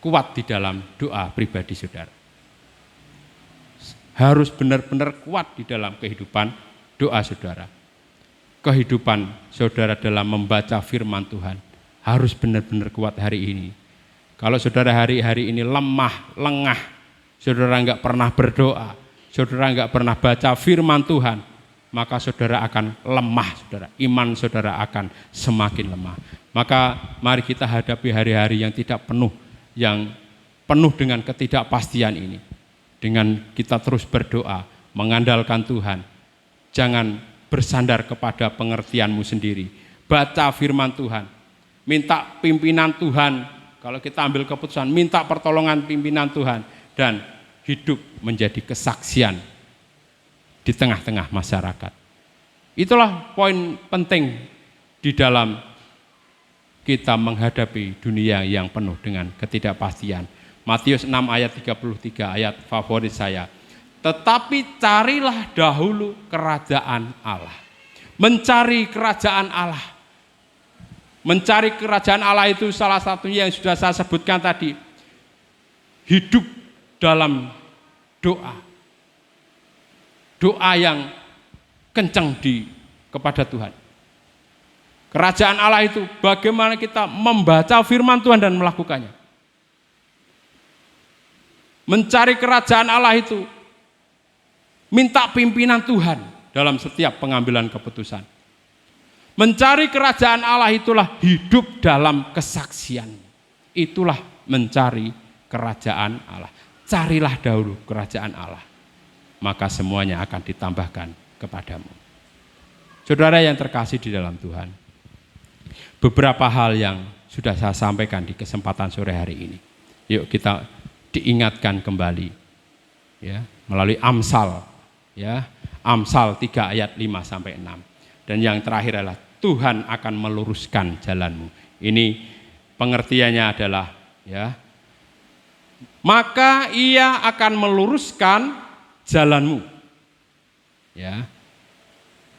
kuat di dalam doa pribadi saudara. Harus benar-benar kuat di dalam kehidupan doa saudara. Kehidupan saudara dalam membaca firman Tuhan harus benar-benar kuat hari ini. Kalau saudara hari-hari ini lemah, lengah, saudara enggak pernah berdoa, saudara enggak pernah baca firman Tuhan, maka saudara akan lemah, saudara. Iman saudara akan semakin lemah. Maka mari kita hadapi hari-hari yang tidak penuh, yang penuh dengan ketidakpastian ini. Dengan kita terus berdoa, mengandalkan Tuhan. Jangan bersandar kepada pengertianmu sendiri. Baca firman Tuhan. Minta pimpinan Tuhan. Kalau kita ambil keputusan, minta pertolongan pimpinan Tuhan. Dan hidup menjadi kesaksian di tengah-tengah masyarakat. Itulah poin penting di dalam kita menghadapi dunia yang penuh dengan ketidakpastian. Matius 6 ayat 33, ayat favorit saya. Tetapi carilah dahulu kerajaan Allah. Mencari kerajaan Allah. Mencari kerajaan Allah itu salah satunya yang sudah saya sebutkan tadi. Hidup dalam doa. Doa yang kencang kepada Tuhan. Kerajaan Allah itu bagaimana kita membaca firman Tuhan dan melakukannya. Mencari kerajaan Allah itu minta pimpinan Tuhan dalam setiap pengambilan keputusan. Mencari kerajaan Allah itulah hidup dalam kesaksian. Itulah mencari kerajaan Allah. Carilah dahulu kerajaan Allah, maka semuanya akan ditambahkan kepadamu. Saudara yang terkasih di dalam Tuhan, beberapa hal yang sudah saya sampaikan di kesempatan sore hari ini. Yuk kita diingatkan kembali ya, melalui Amsal ya, Amsal 3 ayat 5 sampai 6. Dan yang terakhir adalah Tuhan akan meluruskan jalanmu. Ini pengertiannya adalah ya, maka ia akan meluruskan jalanmu. Ya.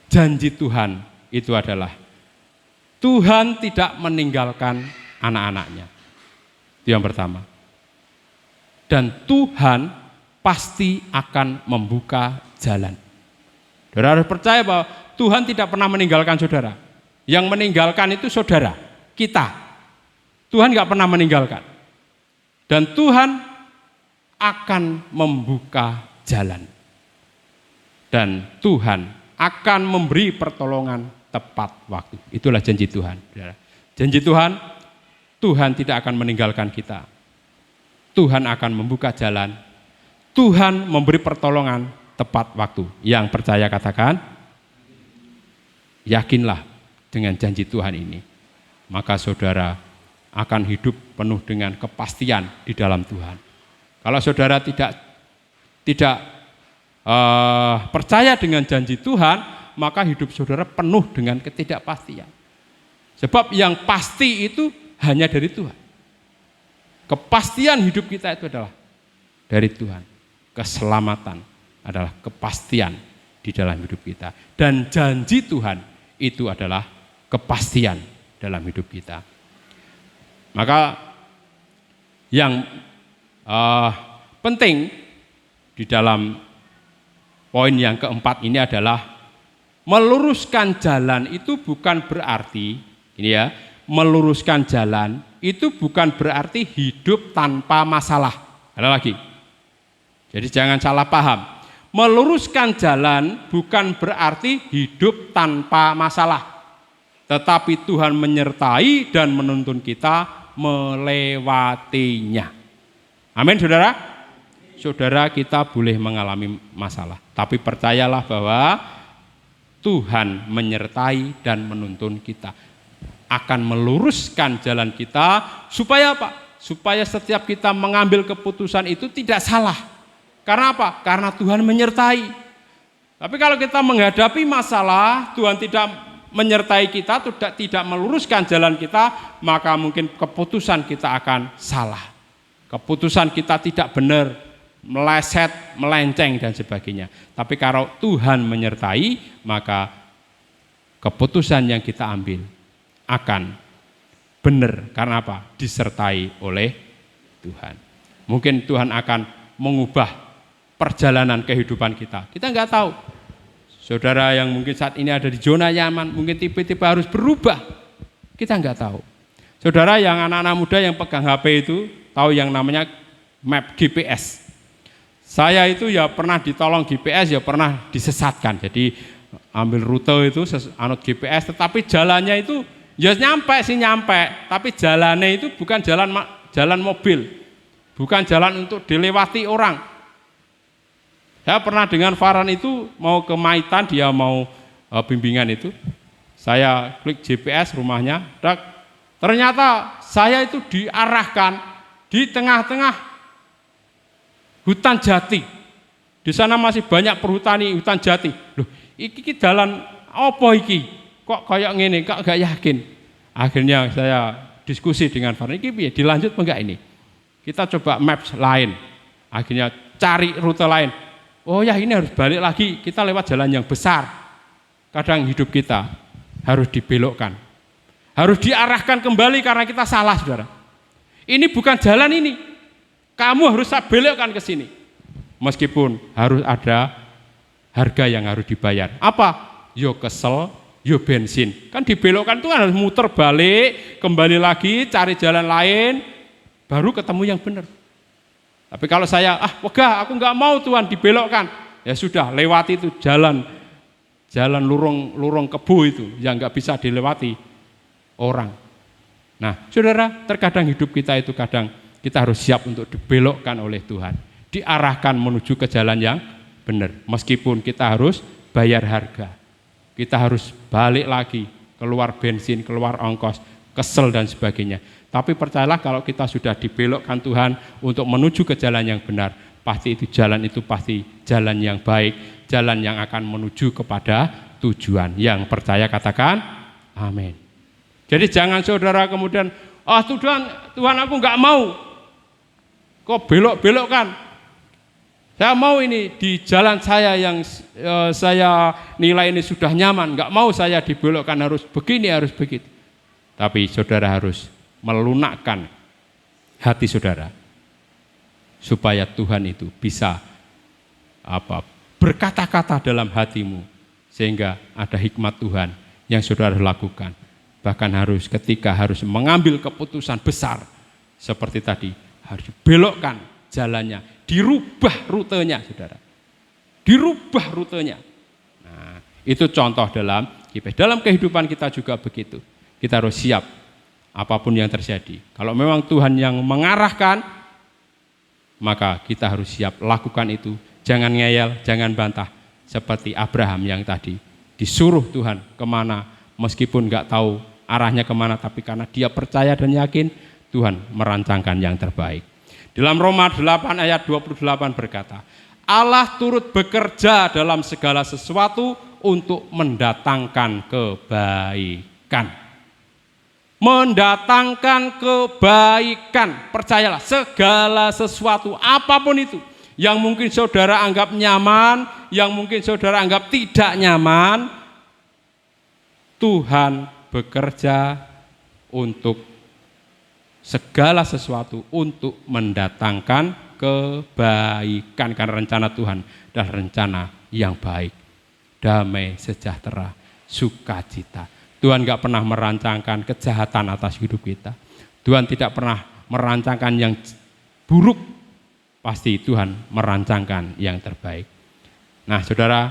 Janji Tuhan itu adalah Tuhan tidak meninggalkan anak-anaknya. Itu yang pertama. Dan Tuhan pasti akan membuka jalan. Saudara harus percaya bahwa Tuhan tidak pernah meninggalkan saudara. Yang meninggalkan itu saudara, kita. Tuhan nggak pernah meninggalkan. Dan Tuhan akan membuka jalan. Dan Tuhan akan memberi pertolongan tepat waktu. Itulah janji Tuhan. Janji Tuhan, Tuhan tidak akan meninggalkan kita. Tuhan akan membuka jalan. Tuhan memberi pertolongan tepat waktu. Yang percaya katakan, yakinlah dengan janji Tuhan ini. Maka saudara akan hidup penuh dengan kepastian di dalam Tuhan. Kalau saudara tidak percaya dengan janji Tuhan, maka hidup saudara penuh dengan ketidakpastian. Sebab yang pasti itu hanya dari Tuhan. Kepastian hidup kita itu adalah dari Tuhan. Keselamatan adalah kepastian di dalam hidup kita. Dan janji Tuhan itu adalah kepastian dalam hidup kita. Maka yang penting di dalam poin yang keempat ini adalah meluruskan jalan itu bukan berarti, ini ya, meluruskan jalan itu bukan berarti hidup tanpa masalah. Ada lagi. Jadi jangan salah paham. Meluruskan jalan bukan berarti hidup tanpa masalah. Tetapi Tuhan menyertai dan menuntun kita melewatinya. Amin saudara. Saudara, kita boleh mengalami masalah, tapi percayalah bahwa Tuhan menyertai dan menuntun kita, akan meluruskan jalan kita. Supaya apa? Supaya setiap kita mengambil keputusan itu tidak salah. Karena apa? Karena Tuhan menyertai. Tapi kalau kita menghadapi masalah, Tuhan tidak menyertai kita, tidak meluruskan jalan kita, maka mungkin keputusan kita akan salah. Keputusan kita tidak benar, meleset, melenceng dan sebagainya. Tapi kalau Tuhan menyertai, maka keputusan yang kita ambil akan benar. Karena apa? Disertai oleh Tuhan. Mungkin Tuhan akan mengubah perjalanan kehidupan kita. Kita nggak tahu. Saudara yang mungkin saat ini ada di zona nyaman, mungkin tiba-tiba harus berubah. Kita nggak tahu. Saudara yang anak-anak muda yang pegang HP itu tahu yang namanya map GPS. Saya itu ya pernah ditolong GPS, ya pernah disesatkan. Jadi ambil rute itu anut GPS, tetapi jalannya itu ya nyampe, tapi jalannya itu bukan jalan mobil, bukan jalan untuk dilewati orang. Saya pernah dengan Farhan itu mau ke Maitan, dia mau bimbingan itu. Saya klik GPS rumahnya, ternyata saya itu diarahkan di tengah-tengah hutan jati. Di sana masih banyak perhutani hutan jati. Loh, iki jalan apa iki? kok kayak ngene, kok gak yakin. Akhirnya saya diskusi dengan Farhan, ini dilanjut apa enggak ini? Kita coba maps lain. Akhirnya cari rute lain. Oh ya, ini harus balik lagi, kita lewat jalan yang besar. Kadang hidup kita harus dibelokkan, harus diarahkan kembali karena kita salah, saudara. Ini bukan jalan ini, kamu harus belokkan ke sini. Meskipun harus ada harga yang harus dibayar. Apa? Yo kesel, yo bensin. Kan dibelokkan itu kan harus muter balik, kembali lagi, cari jalan lain, baru ketemu yang benar. Tapi kalau saya, wegah, aku nggak mau Tuhan dibelokkan. Ya sudah, lewati itu jalan lurung kebu itu yang nggak bisa dilewati orang. Nah, saudara, terkadang hidup kita itu kadang kita harus siap untuk dibelokkan oleh Tuhan, diarahkan menuju ke jalan yang benar. Meskipun kita harus bayar harga, kita harus balik lagi, keluar bensin, keluar ongkos, kesel dan sebagainya. Tapi percayalah kalau kita sudah dibelokkan Tuhan untuk menuju ke jalan yang benar, pasti pasti jalan yang baik, jalan yang akan menuju kepada tujuan. Yang percaya katakan amin. Jadi jangan saudara kemudian, Tuhan aku nggak mau, kok belok-belokkan. Saya mau ini di jalan saya yang saya nilai ini sudah nyaman, nggak mau saya dibelokkan harus begini, harus begitu. Tapi saudara harus melunakkan hati saudara supaya Tuhan itu bisa berkata-kata dalam hatimu sehingga ada hikmat Tuhan yang saudara lakukan. Bahkan ketika harus mengambil keputusan besar seperti tadi, harus belokkan jalannya, dirubah rutenya, saudara. Dirubah rutenya. Nah, itu contoh dalam kehidupan kita juga begitu. Kita harus siap apapun yang terjadi. Kalau memang Tuhan yang mengarahkan, maka kita harus siap lakukan itu. Jangan ngeyel, jangan bantah. Seperti Abraham yang tadi disuruh Tuhan kemana, meskipun nggak tahu arahnya kemana, tapi karena dia percaya dan yakin, Tuhan merancangkan yang terbaik. Dalam Roma 8 ayat 28 berkata, Allah turut bekerja dalam segala sesuatu untuk mendatangkan kebaikan. Mendatangkan kebaikan, percayalah, segala sesuatu, apapun itu, yang mungkin saudara anggap nyaman, yang mungkin saudara anggap tidak nyaman, Tuhan bekerja untuk segala sesuatu untuk mendatangkan kebaikan, karena rencana Tuhan adalah rencana yang baik, damai, sejahtera, sukacita. Tuhan gak pernah merancangkan kejahatan atas hidup kita. Tuhan tidak pernah merancangkan yang buruk. Pasti Tuhan merancangkan yang terbaik. Nah saudara,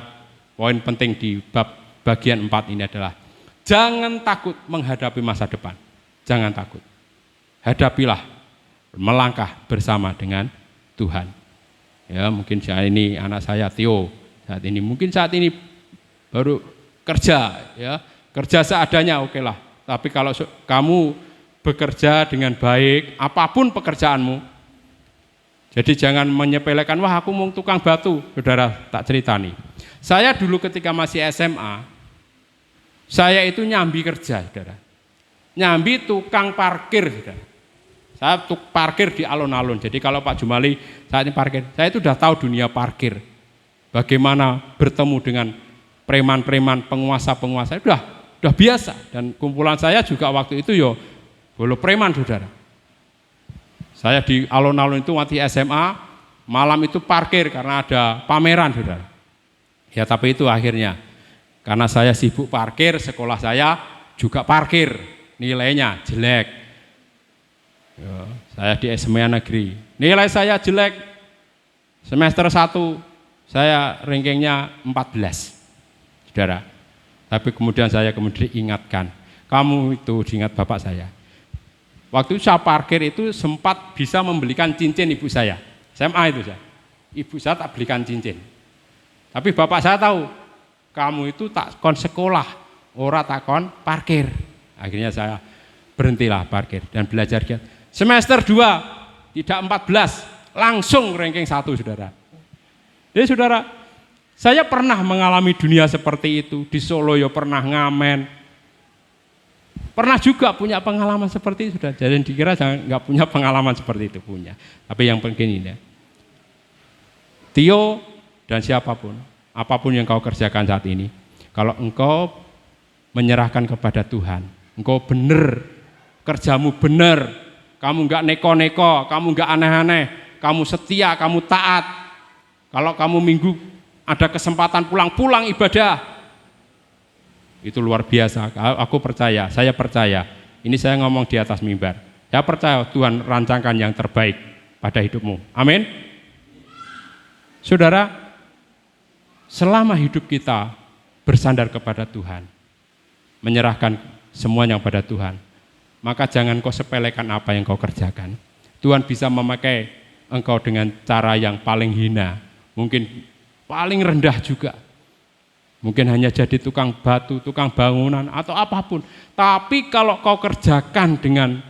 poin penting di bab bagian 4 ini adalah jangan takut menghadapi masa depan. Jangan takut. Hadapilah, melangkah bersama dengan Tuhan. Ya, mungkin saat ini anak saya Theo, saat ini baru kerja, ya. Kerja seadanya, oke lah. Tapi kalau kamu bekerja dengan baik, apapun pekerjaanmu, jadi jangan menyepelekan, wah aku mau tukang batu. Saudara, tak cerita nih. Saya dulu ketika masih SMA, saya itu nyambi kerja, saudara. Nyambi tukang parkir, saudara. Saya parkir di alun-alun. Jadi kalau Pak Jumali saat ini parkir, saya itu sudah tahu dunia parkir. Bagaimana bertemu dengan preman-preman, penguasa-penguasa, udah biasa. Dan kumpulan saya juga waktu itu bolo preman, saudara. Saya di alun-alun itu waktu SMA, malam itu parkir karena ada pameran, saudara. Ya tapi itu akhirnya, karena saya sibuk parkir, sekolah saya juga parkir, nilainya jelek. Ya, saya di SMA Negeri, nilai saya jelek, semester 1 saya rankingnya 14, saudara. Tapi kemudian saya diingatkan, kamu itu diingat bapak saya. Waktu saya parkir itu sempat bisa membelikan cincin ibu saya, SMA itu saya. Ibu saya tak belikan cincin. Tapi bapak saya tahu, kamu itu tak kon sekolah, ora tak kon parkir. Akhirnya saya berhentilah parkir dan belajar. Semester 2, tidak 14, langsung ranking 1, saudara. Jadi saudara, saya pernah mengalami dunia seperti itu. Di Solo pernah ngamen, Pernah juga punya pengalaman seperti itu, sudah. Jadi dikira jangan nggak punya pengalaman seperti itu, punya. Tapi yang penting ini, Tio dan siapapun, apapun yang kau kerjakan saat ini, kalau engkau menyerahkan kepada Tuhan, engkau benar, kerjamu benar, kamu nggak neko-neko, kamu nggak aneh-aneh, kamu setia, kamu taat. Kalau kamu minggu ada kesempatan pulang ibadah, itu luar biasa. Aku percaya, saya percaya. Ini saya ngomong di atas mimbar. Saya percaya Tuhan rancangkan yang terbaik pada hidupmu. Amin. Saudara, selama hidup kita bersandar kepada Tuhan, menyerahkan semuanya pada Tuhan, maka jangan kau sepelekan apa yang kau kerjakan. Tuhan bisa memakai engkau dengan cara yang paling hina, mungkin paling rendah juga. Mungkin hanya jadi tukang batu, tukang bangunan, atau apapun. Tapi kalau kau kerjakan dengan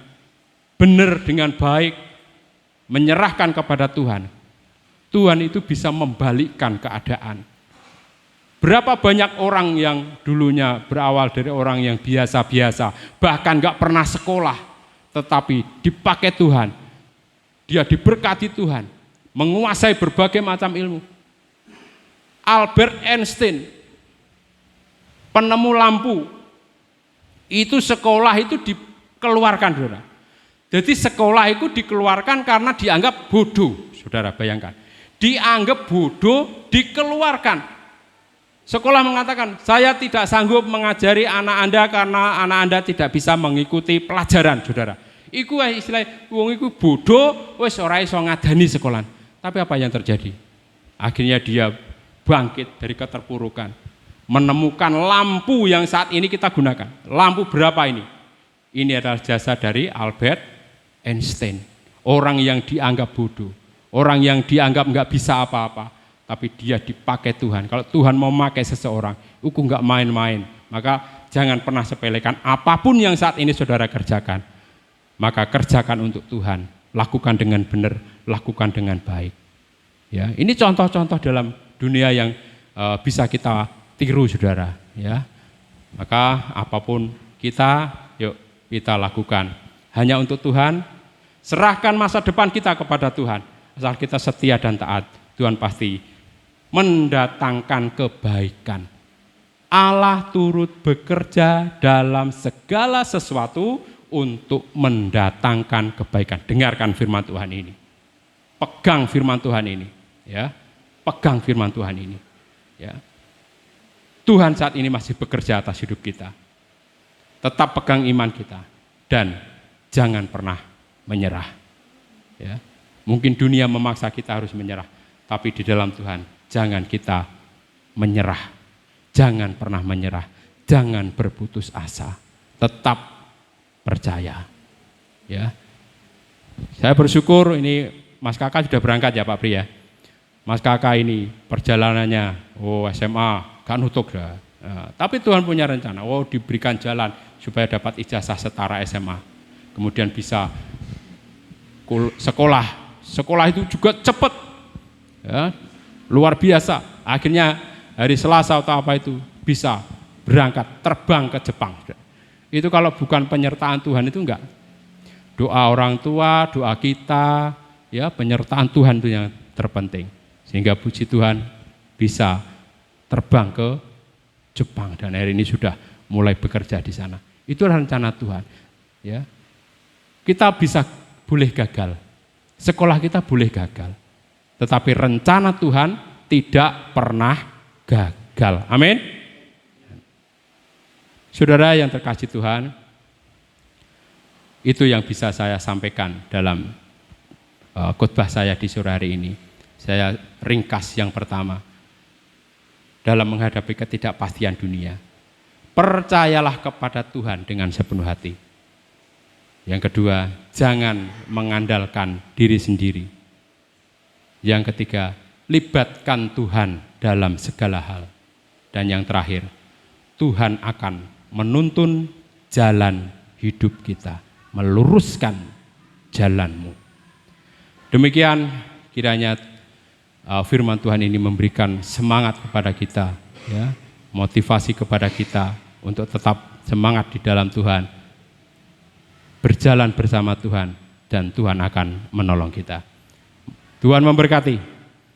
benar, dengan baik, menyerahkan kepada Tuhan, Tuhan itu bisa membalikkan keadaan. Berapa banyak orang yang dulunya berawal dari orang yang biasa-biasa, bahkan gak pernah sekolah, tetapi dipakai Tuhan, dia diberkati Tuhan, menguasai berbagai macam ilmu. Albert Einstein, penemu lampu, itu sekolah itu dikeluarkan, saudara. Jadi sekolah itu dikeluarkan karena dianggap bodoh, saudara bayangkan. Dianggap bodoh, dikeluarkan. Sekolah mengatakan, saya tidak sanggup mengajari anak Anda karena anak Anda tidak bisa mengikuti pelajaran, saudara. Iku istilah wong iku bodoh, wis ora iso ngadani sekolah. Tapi apa yang terjadi? Akhirnya dia bangkit dari keterpurukan, menemukan lampu yang saat ini kita gunakan. Lampu berapa ini? Ini adalah jasa dari Albert Einstein. Orang yang dianggap bodoh, orang yang dianggap nggak bisa apa-apa, tapi dia dipakai Tuhan. Kalau Tuhan mau memakai seseorang, itu nggak main-main. Maka jangan pernah sepelekan apapun yang saat ini saudara kerjakan. Maka kerjakan untuk Tuhan, lakukan dengan benar, lakukan dengan baik. Ya, ini contoh-contoh dalam dunia yang bisa kita tiru, saudara. Ya, maka apapun kita, yuk kita lakukan hanya untuk Tuhan. Serahkan masa depan kita kepada Tuhan. Asal kita setia dan taat, Tuhan pasti mendatangkan kebaikan. Allah turut bekerja dalam segala sesuatu untuk mendatangkan kebaikan. Dengarkan firman Tuhan ini. Pegang firman Tuhan ini, ya. Pegang firman Tuhan ini, ya. Tuhan saat ini masih bekerja atas hidup kita. Tetap pegang iman kita dan jangan pernah menyerah. Ya. Mungkin dunia memaksa kita harus menyerah, tapi di dalam Tuhan jangan kita menyerah. Jangan pernah menyerah. Jangan berputus asa. Tetap percaya. Ya. Saya bersyukur ini Mas Kakak sudah berangkat ya Pak Pri ya. Mas Kakak ini perjalanannya SMA kan nutuk dah. Nah, tapi Tuhan punya rencana, diberikan jalan supaya dapat ijazah setara SMA. Kemudian bisa sekolah itu juga cepat, ya, luar biasa. Akhirnya hari Selasa atau apa itu bisa berangkat terbang ke Jepang. Itu kalau bukan penyertaan Tuhan itu enggak. Doa orang tua, doa kita, ya penyertaan Tuhan itu yang terpenting. Sehingga puji Tuhan bisa terbang ke Jepang dan hari ini sudah mulai bekerja di sana. Itu rencana Tuhan. Ya, kita boleh gagal, sekolah kita boleh gagal, tetapi rencana Tuhan tidak pernah gagal. Amin. Saudara yang terkasih Tuhan, itu yang bisa saya sampaikan dalam khotbah saya di sore hari ini. Saya ringkas yang pertama. Dalam menghadapi ketidakpastian dunia, percayalah kepada Tuhan dengan sepenuh hati. Yang kedua, jangan mengandalkan diri sendiri. Yang ketiga, libatkan Tuhan dalam segala hal. Dan yang terakhir, Tuhan akan menuntun jalan hidup kita, meluruskan jalanmu. Demikian kiranya firman Tuhan ini memberikan semangat kepada kita, ya, motivasi kepada kita untuk tetap semangat di dalam Tuhan berjalan bersama Tuhan, dan Tuhan akan menolong kita. Tuhan memberkati.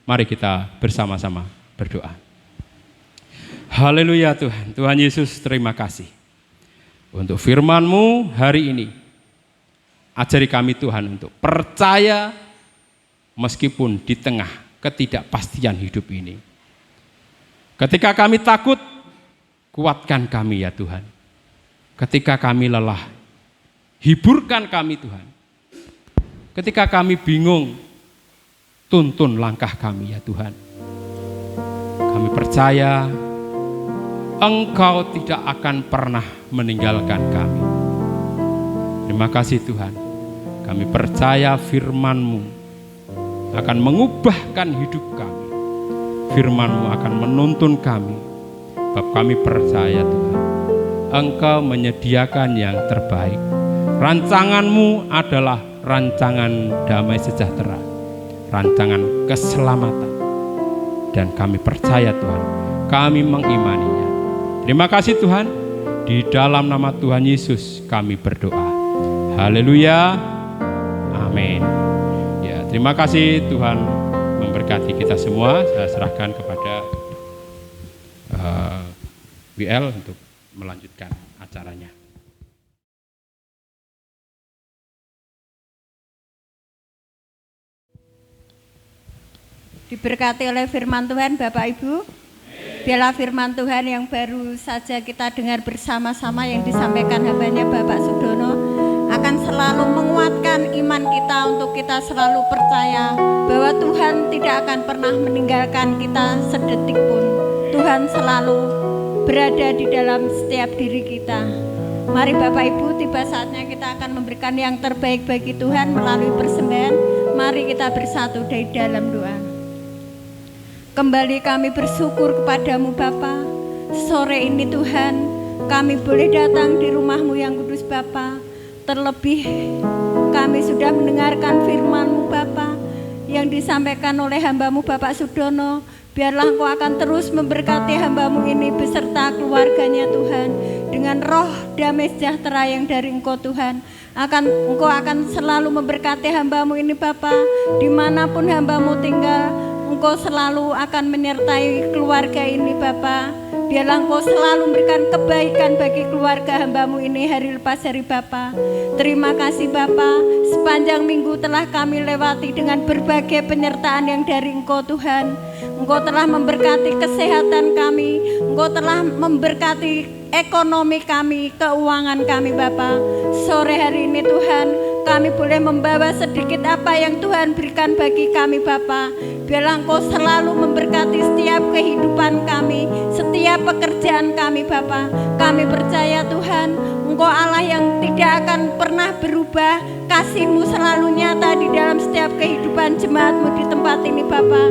Mari kita bersama-sama berdoa. Haleluya Tuhan. Tuhan Yesus, terima kasih untuk firman-Mu hari ini. Ajari kami Tuhan untuk percaya meskipun di tengah ketidakpastian hidup ini. Ketika kami takut, kuatkan kami ya Tuhan. Ketika kami lelah, hiburkan kami Tuhan. Ketika kami bingung, tuntun langkah kami ya Tuhan. Kami percaya Engkau tidak akan pernah meninggalkan kami. Terima kasih Tuhan. Kami percaya firman-Mu akan mengubahkan hidup kami. Firman-Mu akan menuntun kami. Sebab kami percaya Tuhan, Engkau menyediakan yang terbaik. Rancangan-Mu adalah rancangan damai sejahtera, rancangan keselamatan. Dan kami percaya Tuhan, kami mengimaninya. Terima kasih Tuhan, di dalam nama Tuhan Yesus kami berdoa. Haleluya, amin. Ya, terima kasih Tuhan memberkati kita semua. Saya serahkan kepada WL untuk melanjutkan acaranya. Diberkati oleh firman Tuhan Bapak Ibu. Biarlah firman Tuhan yang baru saja kita dengar bersama-sama yang disampaikan hambanya Bapak Sudono akan selalu menguatkan iman kita untuk kita selalu percaya bahwa Tuhan tidak akan pernah meninggalkan kita sedetik pun. Tuhan selalu berada di dalam setiap diri kita. Mari Bapak Ibu, tiba saatnya kita akan memberikan yang terbaik bagi Tuhan melalui persembahan. Mari kita bersatu di dalam doa. Kembali kami bersyukur kepadamu Bapa. Sore ini Tuhan, kami boleh datang di rumah-Mu yang kudus Bapa. Terlebih kami sudah mendengarkan firman-Mu Bapa yang disampaikan oleh hamba-Mu Bapak Sudono. Biarlah Engkau akan terus memberkati hamba-Mu ini beserta keluarganya Tuhan. Dengan roh damai sejahtera yang dari Engkau Tuhan. Engkau akan selalu memberkati hamba-Mu ini Bapa. Dimanapun hamba-Mu tinggal, Engkau selalu akan menyertai keluarga ini Bapa. Biarlah Engkau selalu memberikan kebaikan bagi keluarga hamba-Mu ini hari lepas hari Bapa. Terima kasih Bapa, sepanjang minggu telah kami lewati dengan berbagai penyertaan yang dari Engkau Tuhan. Engkau telah memberkati kesehatan kami, Engkau telah memberkati ekonomi kami, keuangan kami Bapa. Sore hari ini Tuhan, kami boleh membawa sedikit apa yang Tuhan berikan bagi kami Bapa. Biarlah Engkau selalu memberkati setiap kehidupan kami, setiap pekerjaan kami Bapa. Kami percaya Tuhan, Engkau Allah yang tidak akan pernah berubah. Kasih-Mu selalu nyata di dalam setiap kehidupan jemaat-Mu di tempat ini Bapa.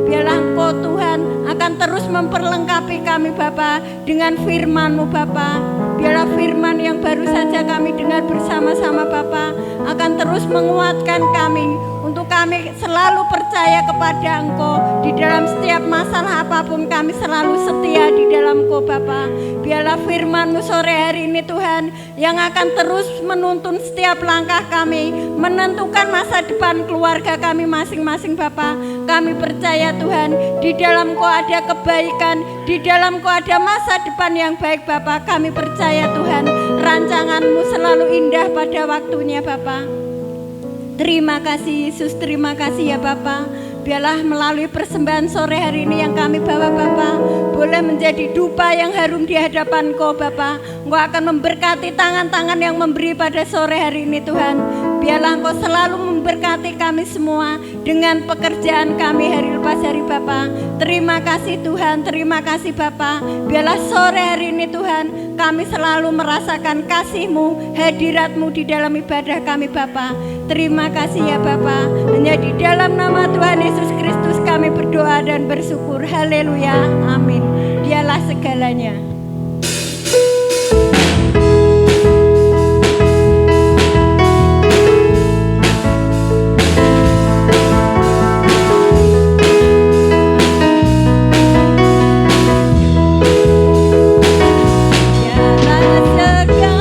Biarlah Engkau Tuhan akan terus memperlengkapi kami Bapa dengan firman-Mu Bapa. Biarlah firman yang baru saja kami dengar bersama-sama Bapa akan terus menguatkan kami untuk kami selalu percaya kepada Engkau. Di dalam setiap masalah apapun kami selalu setia di dalam Engkau Bapa. Biarlah firman-Mu sore hari ini Tuhan yang akan terus menuntun setiap langkah kami, menentukan masa depan keluarga kami masing-masing Bapa. Kami percaya Tuhan, di dalam Engkau ada kebaikan, di dalam Engkau ada masa depan yang baik Bapa. Kami percaya Tuhan, rancangan-Mu selalu indah pada waktunya Bapa. Terima kasih Yesus, terima kasih ya Bapa. Biarlah melalui persembahan sore hari ini yang kami bawa Bapa, boleh menjadi dupa yang harum di hadapan Engkau Bapa. Engkau akan memberkati tangan-tangan yang memberi pada sore hari ini Tuhan. Biarlah Engkau selalu memberkati kami semua dengan pekerjaan kami hari lepas hari Bapa. Terima kasih Tuhan, terima kasih Bapa. Biarlah sore hari ini Tuhan, kami selalu merasakan kasih-Mu, hadirat-Mu di dalam ibadah kami Bapa. Terima kasih ya Bapa. Hanya di dalam nama Tuhan Yesus Kristus kami berdoa dan bersyukur. Haleluya, amin. Dialah segalanya. Dialah segalanya.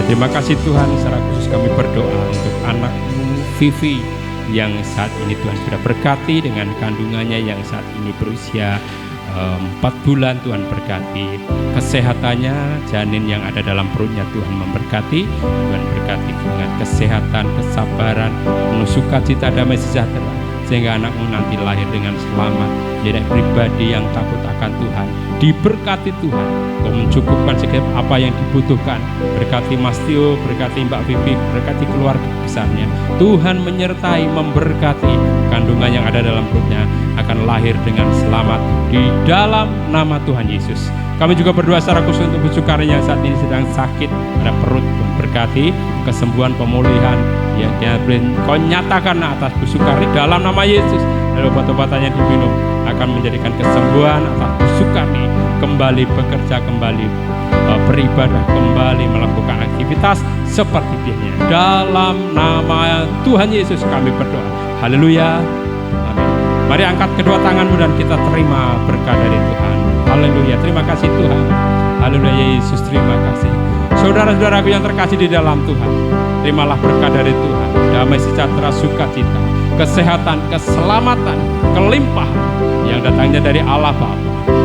Terima kasih Tuhan, secara khusus kami berdoa untuk anakmu Vivi yang saat ini Tuhan sudah berkati dengan kandungannya yang saat ini berusia 4 bulan. Tuhan berkati kesehatannya, janin yang ada dalam perutnya Tuhan memberkati. Tuhan berkati dengan kesehatan, kesabaran, penuh sukacita, damai sejahtera, sehingga anakmu nanti lahir dengan selamat, jadi pribadi yang takut akan Tuhan, diberkati Tuhan, kau mencukupkan segala apa yang dibutuhkan. Berkati Mas Tio, berkati Mbak Vivi, berkati keluarga besarnya. Tuhan menyertai, memberkati kandungan yang ada dalam perutnya akan lahir dengan selamat di dalam nama Tuhan Yesus. Kami juga berdoa secara khusus untuk Bu Sukari yang saat ini sedang sakit pada perut. Tuhan berkati kesembuhan, pemulihan yang kau nyatakan atas Bu Sukari dalam nama Yesus. Lalu obat-obatan yang diminum akan menjadikan kesembuhan atas Bu Sukari, kembali bekerja, kembali beribadah, kembali melakukan aktivitas seperti biasanya. Dalam nama Tuhan Yesus kami berdoa. Haleluya. Amin. Mari angkat kedua tanganmu dan kita terima berkat dari Tuhan. Haleluya. Terima kasih Tuhan. Haleluya Yesus, terima kasih. Saudara-saudaraku yang terkasih di dalam Tuhan, terimalah berkat dari Tuhan. Damai sejahtera, sukacita, kesehatan, keselamatan, kelimpahan yang datangnya dari Allah Bapa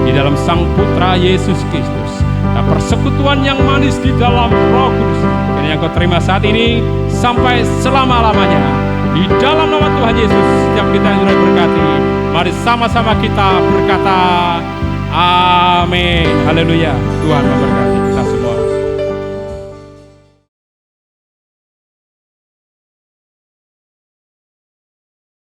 di dalam Sang Putra Yesus Kristus. Nah, persekutuan yang manis di dalam Roh Kudus yang kau terima saat ini sampai selama-lamanya di dalam nama Tuhan Yesus. Setiap kita yang sudah berkati, mari sama-sama kita berkata amin. Haleluya. Tuhan memberkati.